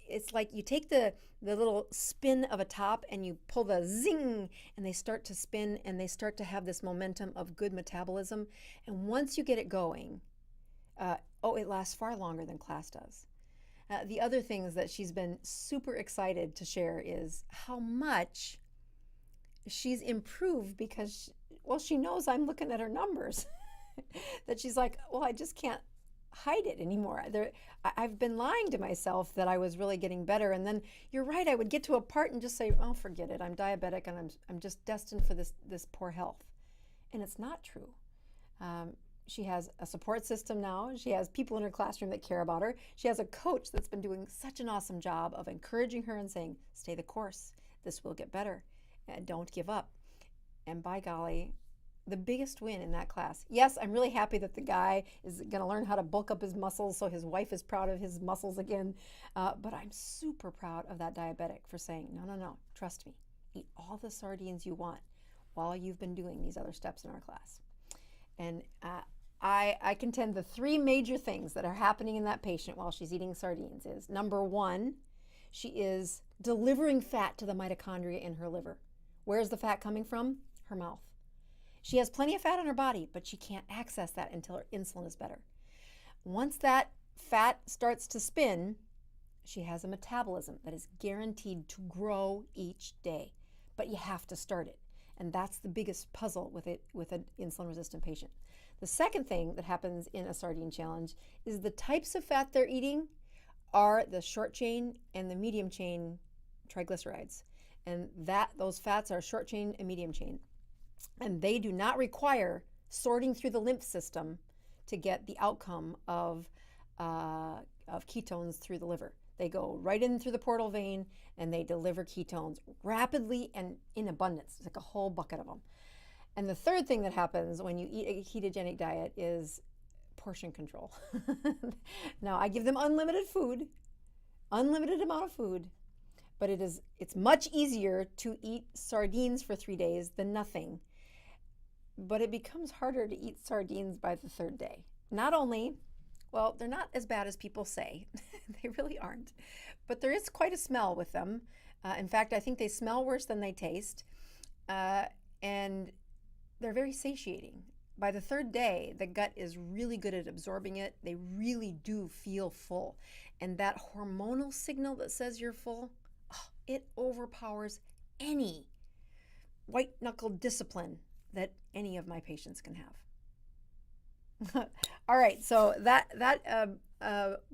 It's like you take the little spin of a top and you pull the zing, and they start to spin, and they start to have this momentum of good metabolism. And once you get it going, it lasts far longer than class does. The other things that she's been super excited to share is how much she's improved, because, she knows I'm looking at her numbers. That she's like, well, I just can't hide it anymore. I've been lying to myself that I was really getting better, and then you're right, I would get to a part and just say, oh, forget it, I'm diabetic and I'm just destined for this poor health. And it's not true. She has a support system now. She has people in her classroom that care about her. She has a coach that's been doing such an awesome job of encouraging her and saying, stay the course, this will get better, and don't give up. And by golly, the biggest win in that class. Yes, I'm really happy that the guy is going to learn how to bulk up his muscles, so his wife is proud of his muscles again. But I'm super proud of that diabetic for saying, no, trust me. Eat all the sardines you want while you've been doing these other steps in our class. And I contend the 3 major things that are happening in that patient while she's eating sardines is, number 1, she is delivering fat to the mitochondria in her liver. Where's the fat coming from? Her mouth. She has plenty of fat on her body, but she can't access that until her insulin is better. Once that fat starts to spin, she has a metabolism that is guaranteed to grow each day, but you have to start it. And that's the biggest puzzle with an insulin resistant patient. The second thing that happens in a sardine challenge is the types of fat they're eating are the short chain and the medium chain triglycerides. And those fats are short chain and medium chain. And they do not require sorting through the lymph system to get the outcome of ketones through the liver. They go right in through the portal vein and they deliver ketones rapidly and in abundance. It's like a whole bucket of them. And the third thing that happens when you eat a ketogenic diet is portion control. Now, I give them unlimited food, unlimited amount of food, but it's much easier to eat sardines for 3 days than nothing. But it becomes harder to eat sardines by the third day. Not only, well, they're not as bad as people say. They really aren't. But there is quite a smell with them. In fact, I think they smell worse than they taste. And they're very satiating. By the third day, the gut is really good at absorbing it. They really do feel full. And that hormonal signal that says you're full, it overpowers any white-knuckled discipline that any of my patients can have. All right, so that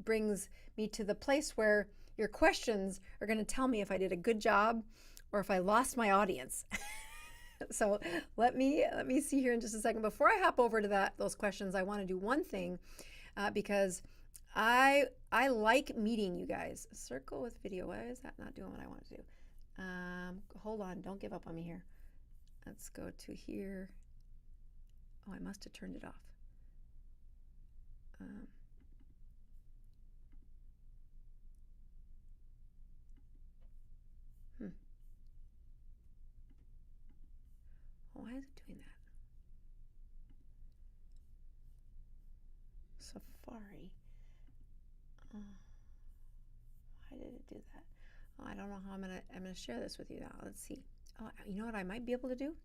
brings me to the place where your questions are going to tell me if I did a good job or if I lost my audience. So let me see here in just a second. Before I hop over to those questions, I want to do one thing because I like meeting you guys. Circle with video. Why is that not doing what I want to do? Hold on. Don't give up on me here. Let's go to here. Oh, I must have turned it off. Why is it doing that? Safari. Why did it do that? Oh, I don't know how I'm gonna share this with you now. Let's see. Oh, you know what I might be able to do?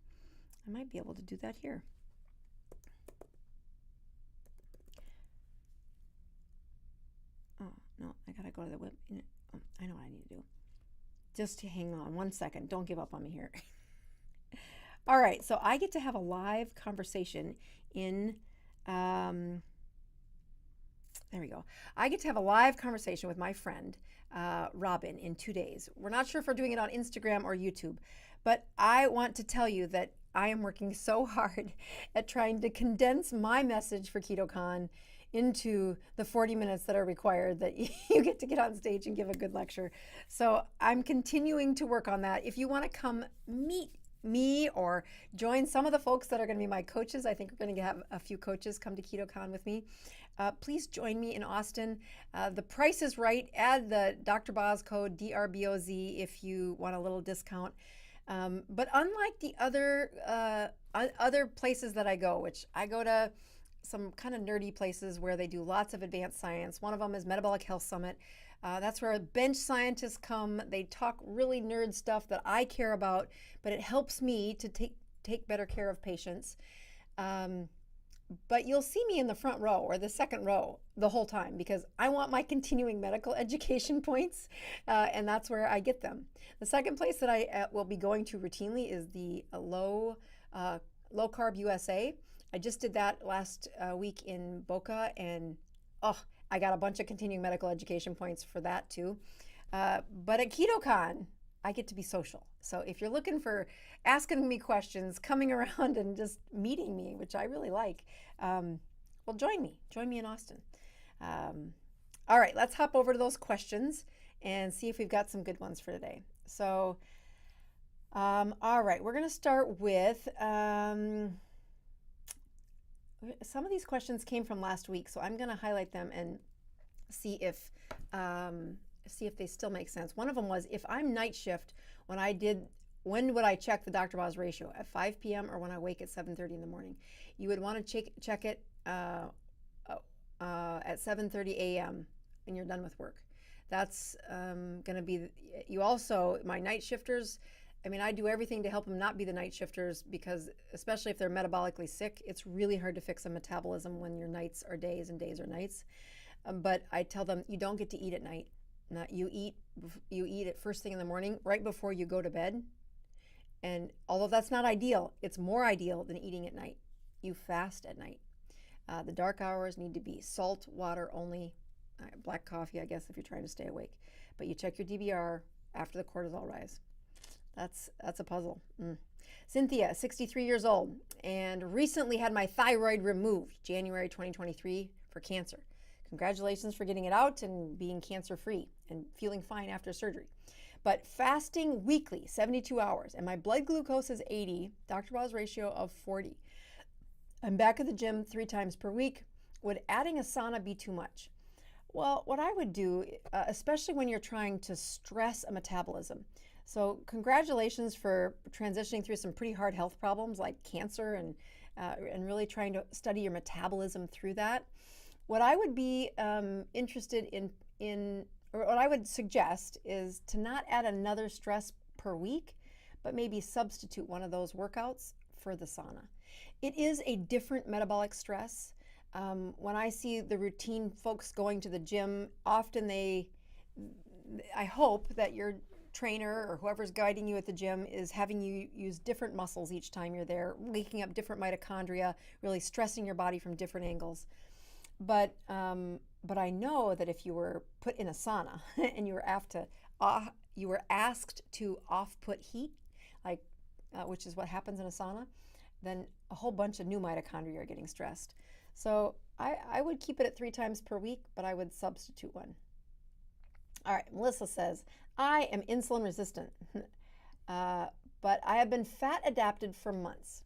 I might be able to do that here. Oh, no, I gotta go to the web. Oh, I know what I need to do. Just hang on 1 second. Don't give up on me here. All right, so I get to have a live conversation in, there we go. I get to have a live conversation with my friend, Robin, in 2 days. We're not sure if we're doing it on Instagram or YouTube, but I want to tell you that I am working so hard at trying to condense my message for KetoCon into the 40 minutes that are required that you get to get on stage and give a good lecture. So I'm continuing to work on that. If you want to come meet me or join some of the folks that are going to be my coaches, I think we're going to have a few coaches come to KetoCon with me. Please join me in Austin. The price is right. Add the Dr. Boz code DRBOZ if you want a little discount. But unlike the other places that I go, which I go to some kind of nerdy places where they do lots of advanced science. One of them is Metabolic Health Summit. That's where bench scientists come. They talk really nerd stuff that I care about, but it helps me to take better care of patients. But you'll see me in the front row or the second row the whole time because I want my continuing medical education points, and that's where I get them. The second place that I will be going to routinely is the Low Carb USA. I just did that last week in Boca, and I got a bunch of continuing medical education points for that too. But at KetoCon, I get to be social. So if you're looking for asking me questions, coming around and just meeting me, which I really like, well, join me. Join me in Austin. All right, let's hop over to those questions and see if we've got some good ones for today. So, all right, we're going to start with some of these questions came from last week, so I'm going to highlight them and see if they still make sense. One of them was, if I'm night shift, when would I check the Dr. Boz ratio? At 5 p.m. or when I wake at 7:30 in the morning? You would want to check it at 7:30 a.m. when you're done with work. That's going to be, my night shifters, I do everything to help them not be the night shifters because especially if they're metabolically sick, it's really hard to fix a metabolism when your nights are days and days are nights. But I tell them, you don't get to eat at night. You eat at first thing in the morning, right before you go to bed. And although that's not ideal, it's more ideal than eating at night. You fast at night. The dark hours need to be salt water only, black coffee, I guess, if you're trying to stay awake. But you check your DBR after the cortisol rise. That's a puzzle. Cynthia, 63 years old, and recently had my thyroid removed, January 2023, for cancer. Congratulations for getting it out and being cancer-free and feeling fine after surgery. But fasting weekly, 72 hours, and my blood glucose is 80, Dr. Bau's ratio of 40. I'm back at the gym 3 times per week. Would adding a sauna be too much? Well, what I would do, especially when you're trying to stress a metabolism. So congratulations for transitioning through some pretty hard health problems like cancer and really trying to study your metabolism through that. What I would be interested in, or what I would suggest is to not add another stress per week, but maybe substitute one of those workouts for the sauna. It is a different metabolic stress. When I see the routine folks going to the gym, often I hope that your trainer or whoever's guiding you at the gym is having you use different muscles each time you're there, waking up different mitochondria, really stressing your body from different angles. But I know that if you were put in a sauna and you were asked to off-put heat, like which is what happens in a sauna, then a whole bunch of new mitochondria are getting stressed. So I would keep it at 3 times per week, but I would substitute one. All right, Melissa says, I am insulin resistant, but I have been fat adapted for months.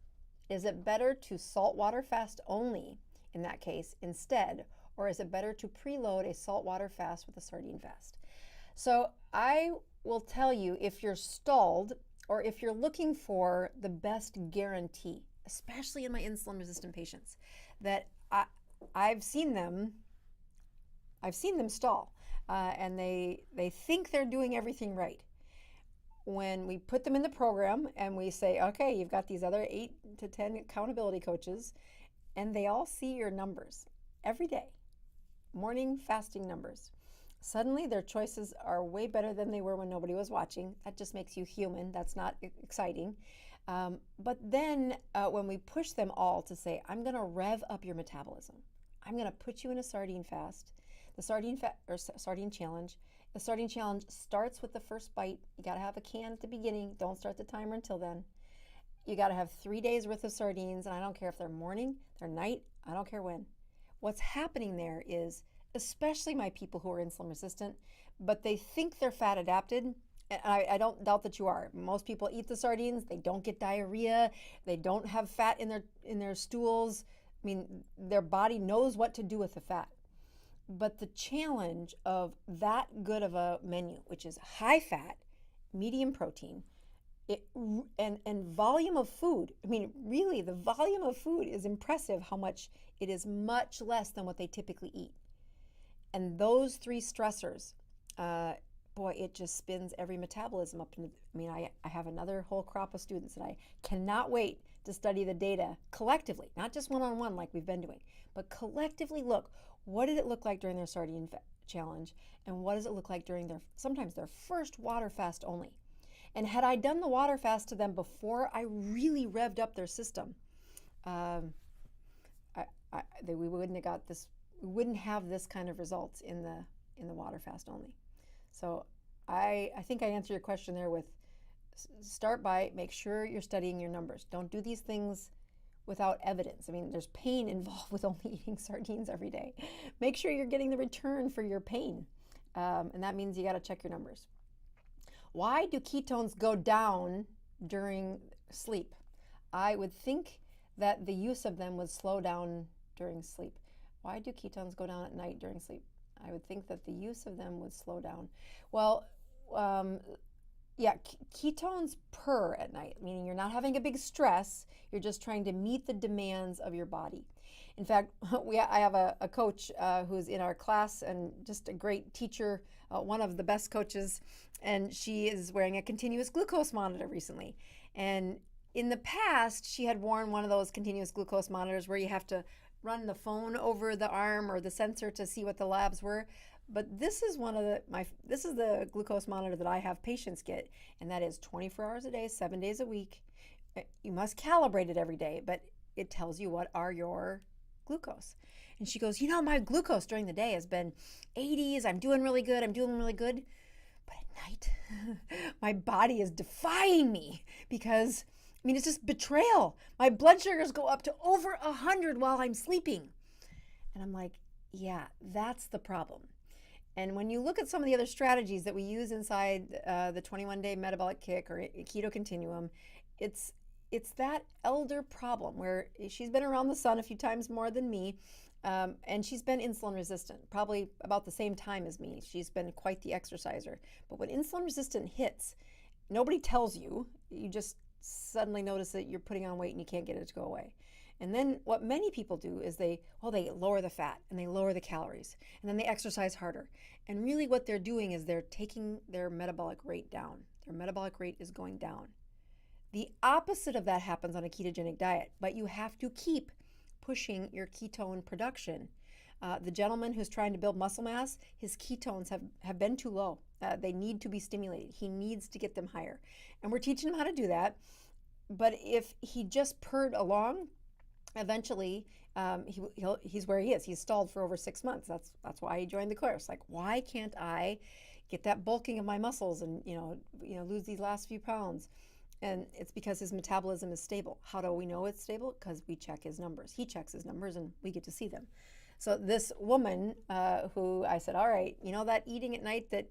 Is it better to saltwater fast only in that case instead, or is it better to preload a saltwater fast with a sardine fast? So I will tell you, if you're stalled or if you're looking for the best guarantee, especially in my insulin resistant patients, that I've seen them stall, and they think they're doing everything right. When we put them in the program and we say, okay, you've got these other 8 to 10 accountability coaches, and they all see your numbers every day, morning fasting numbers. Suddenly their choices are way better than they were when nobody was watching. That just makes you human. That's not exciting. But then when we push them all to say, I'm going to rev up your metabolism. I'm going to put you in a sardine fast. The sardine challenge. The sardine challenge starts with the first bite. You got to have a can at the beginning. Don't start the timer until then. You got to have 3 days worth of sardines, and I don't care if they're morning, they're night, I don't care when. What's happening there is, especially my people who are insulin resistant, but they think they're fat adapted, and I don't doubt that you are. Most people eat the sardines, they don't get diarrhea, they don't have fat in their stools. I mean, their body knows what to do with the fat. But the challenge of that good of a menu, which is high fat, medium protein, and volume of food. I mean, really, the volume of food is impressive, how much it is much less than what they typically eat. And those 3 stressors, boy, it just spins every metabolism up. I have another whole crop of students that I cannot wait to study the data collectively, not just one-on-one like we've been doing, but collectively look, what did it look like during their sardine challenge, and what does it look like during sometimes their first water fast only. And had I done the water fast to them before I really revved up their system, we wouldn't have got this. We wouldn't have this kind of results in the water fast only. So I think I answered your question there with start by make sure you're studying your numbers. Don't do these things without evidence. I mean, there's pain involved with only eating sardines every day. Make sure you're getting the return for your pain, and that means you got to check your numbers. Why do ketones go down during sleep? I would think that the use of them would slow down during sleep. Why do ketones go down at night during sleep? I would think that the use of them would slow down. Well, ketones purr at night, meaning you're not having a big stress. You're just trying to meet the demands of your body. In fact, I have a coach who's in our class and just a great teacher, one of the best coaches, and she is wearing a continuous glucose monitor recently. And in the past, she had worn one of those continuous glucose monitors where you have to run the phone over the arm or the sensor to see what the labs were. But this is this is the glucose monitor that I have patients get, and that is 24 hours a day, 7 days a week. You must calibrate it every day, but it tells you what are your glucose. And she goes, my glucose during the day has been 80s. I'm doing really good. But at night, my body is defying me because, it's just betrayal. My blood sugars go up to over 100 while I'm sleeping. And I'm like, yeah, that's the problem. And when you look at some of the other strategies that we use inside the 21-day metabolic kick or keto continuum, it's that elder problem where she's been around the sun a few times more than me, and she's been insulin resistant, probably about the same time as me. She's been quite the exerciser. But when insulin resistant hits, nobody tells you. You just suddenly notice that you're putting on weight and you can't get it to go away. And then what many people do is they lower the fat and they lower the calories and then they exercise harder. And really what they're doing is they're taking their metabolic rate down. Their metabolic rate is going down. The opposite of that happens on a ketogenic diet, but you have to keep pushing your ketone production. The gentleman who's trying to build muscle mass, his ketones have been too low. They need to be stimulated. He needs to get them higher. And we're teaching him how to do that. But if he just purred along, eventually he's where he is. He's stalled for over 6 months. That's why he joined the course. Like, why can't I get that bulking of my muscles and lose these last few pounds? And it's because his metabolism is stable. How do we know it's stable? Because we check his numbers. He checks his numbers and we get to see them. So this woman who I said, all right, that eating at night that,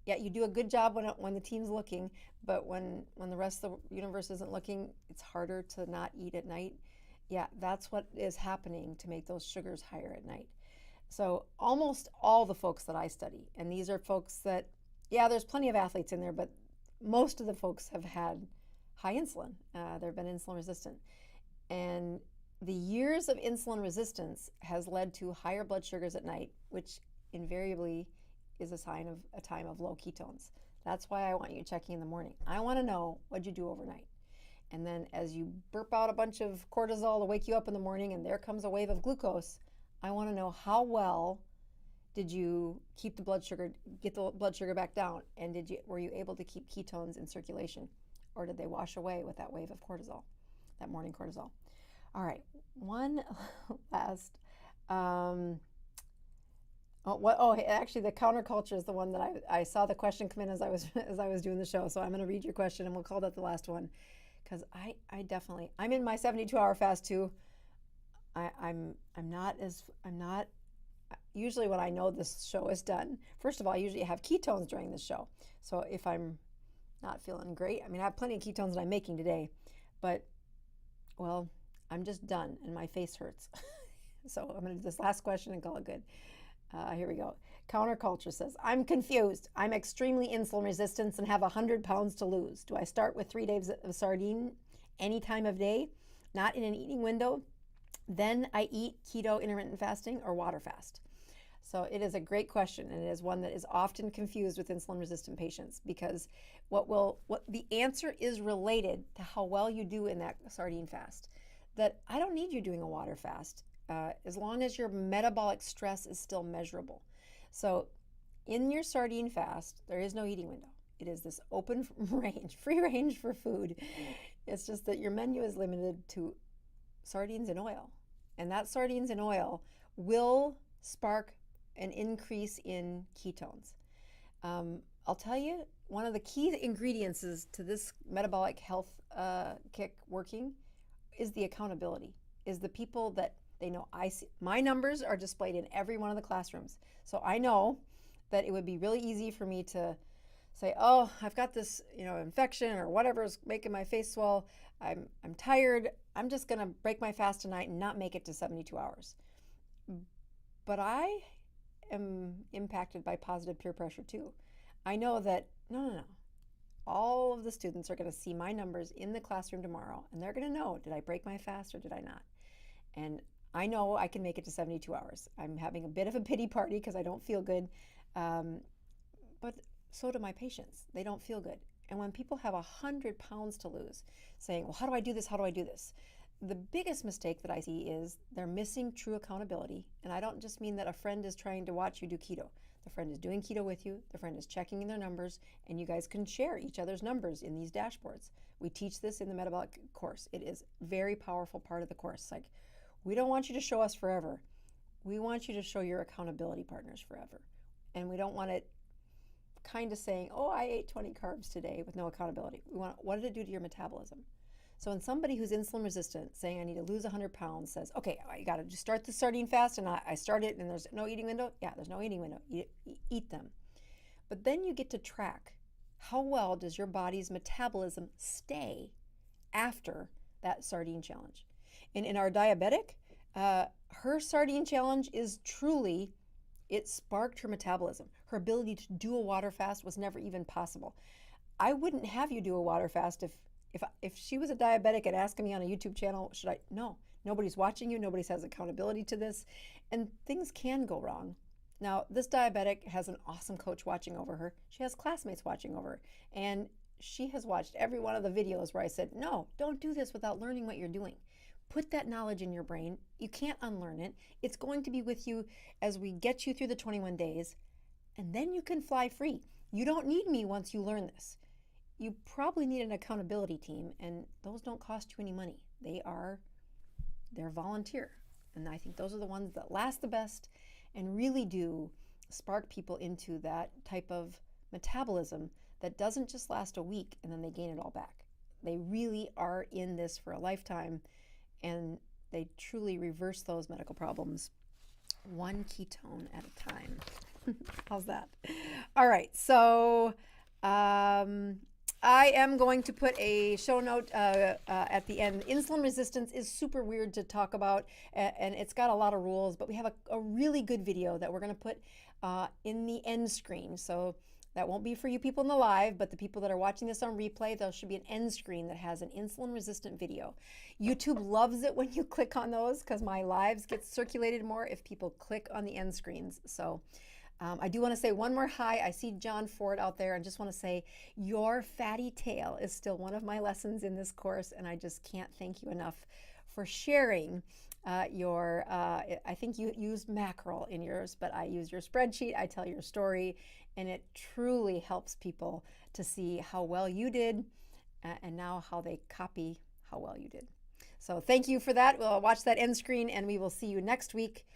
yeah, you do a good job when the team's looking, but when the rest of the universe isn't looking, it's harder to not eat at night. Yeah, that's what is happening to make those sugars higher at night. So almost all the folks that I study, and these are folks that, yeah, there's plenty of athletes in there, but most of the folks have had high insulin. They've been insulin resistant. And the years of insulin resistance has led to higher blood sugars at night, which invariably is a sign of a time of low ketones. That's why I want you checking in the morning. I want to know what you do overnight. And then as you burp out a bunch of cortisol to wake you up in the morning and there comes a wave of glucose, I want to know how well did you keep get the blood sugar back down, and were you able to keep ketones in circulation, or did they wash away with that wave of cortisol, that morning cortisol? All right, one last. Actually, the counterculture is the one that I saw the question come in as I was doing the show. So I'm going to read your question, and we'll call that the last one, because I'm in my 72-hour fast too. I'm not usually when I know this show is done. First of all, I usually have ketones during this show. So if I'm not feeling great, I have plenty of ketones that I'm making today, but well, I'm just done and my face hurts. So I'm going to do this last question and call it good. Here we go. Counterculture says, I'm confused. I'm extremely insulin resistant and have 100 pounds to lose. Do I start with 3 days of sardine any time of day, not in an eating window? Then I eat keto, intermittent fasting, or water fast? So it is a great question, and it is one that is often confused with insulin resistant patients, because what the answer is related to how well you do in that sardine fast. That I don't need you doing a water fast as long as your metabolic stress is still measurable. So in your sardine fast, there is no eating window. It is this open range, free range for food. It's just that your menu is limited to sardines and oil. And that sardines and oil will spark an increase in ketones. I'll tell you, one of the key ingredients to this metabolic health kick working is the accountability, is the people that they know. My numbers are displayed in every one of the classrooms. So I know that it would be really easy for me to say, oh, I've got this, infection or whatever is making my face swell. I'm tired. I'm just going to break my fast tonight and not make it to 72 hours. But I am impacted by positive peer pressure too. I know that, no. All of the students are going to see my numbers in the classroom tomorrow, and they're going to know, did I break my fast or did I not? And I know I can make it to 72 hours. I'm having a bit of a pity party because I don't feel good. But so do my patients. They don't feel good. And when people have 100 pounds to lose, saying, well, how do I do this? How do I do this? The biggest mistake that I see is they're missing true accountability. And I don't just mean that a friend is trying to watch you do keto. The friend is doing keto with you. The friend is checking their numbers, and you guys can share each other's numbers in these dashboards. We teach this in the metabolic course. It is a very powerful part of the course. Like, we don't want you to show us forever. We want you to show your accountability partners forever. And we don't want it kind of saying, oh, I ate 20 carbs today with no accountability. We want, what did it do to your metabolism? So when somebody who's insulin resistant saying I need to lose 100 pounds says, okay, I got to just start the sardine fast, and I start it and there's no eating window. Yeah, there's no eating window. Eat them. But then you get to track how well does your body's metabolism stay after that sardine challenge. And in our diabetic, her sardine challenge is truly, it sparked her metabolism. Her ability to do a water fast was never even possible. I wouldn't have you do a water fast if she was a diabetic and asking me on a YouTube channel, should I? No, nobody's watching you. Nobody has accountability to this. And things can go wrong. Now, this diabetic has an awesome coach watching over her. She has classmates watching over her. And she has watched every one of the videos where I said, no, don't do this without learning what you're doing. Put that knowledge in your brain. You can't unlearn it. It's going to be with you as we get you through the 21 days. And then you can fly free. You don't need me once you learn this. You probably need an accountability team, and those don't cost you any money. They're volunteer. And I think those are the ones that last the best and really do spark people into that type of metabolism that doesn't just last a week and then they gain it all back. They really are in this for a lifetime, and they truly reverse those medical problems one ketone at a time. How's that? All right, so I am going to put a show note at the end. Insulin resistance is super weird to talk about, and it's got a lot of rules, but we have a really good video that we're going to put in the end screen. So that won't be for you people in the live, but the people that are watching this on replay, there should be an end screen that has an insulin resistant video. YouTube loves it when you click on those because my lives get circulated more if people click on the end screens. So I do want to say one more hi. I see John Ford out there, and just want to say your fatty tail is still one of my lessons in this course, and I just can't thank you enough for sharing your, I think you used mackerel in yours, but I use your spreadsheet. I tell your story, and it truly helps people to see how well you did and now how they copy how well you did. So thank you for that. We'll watch that end screen, and we will see you next week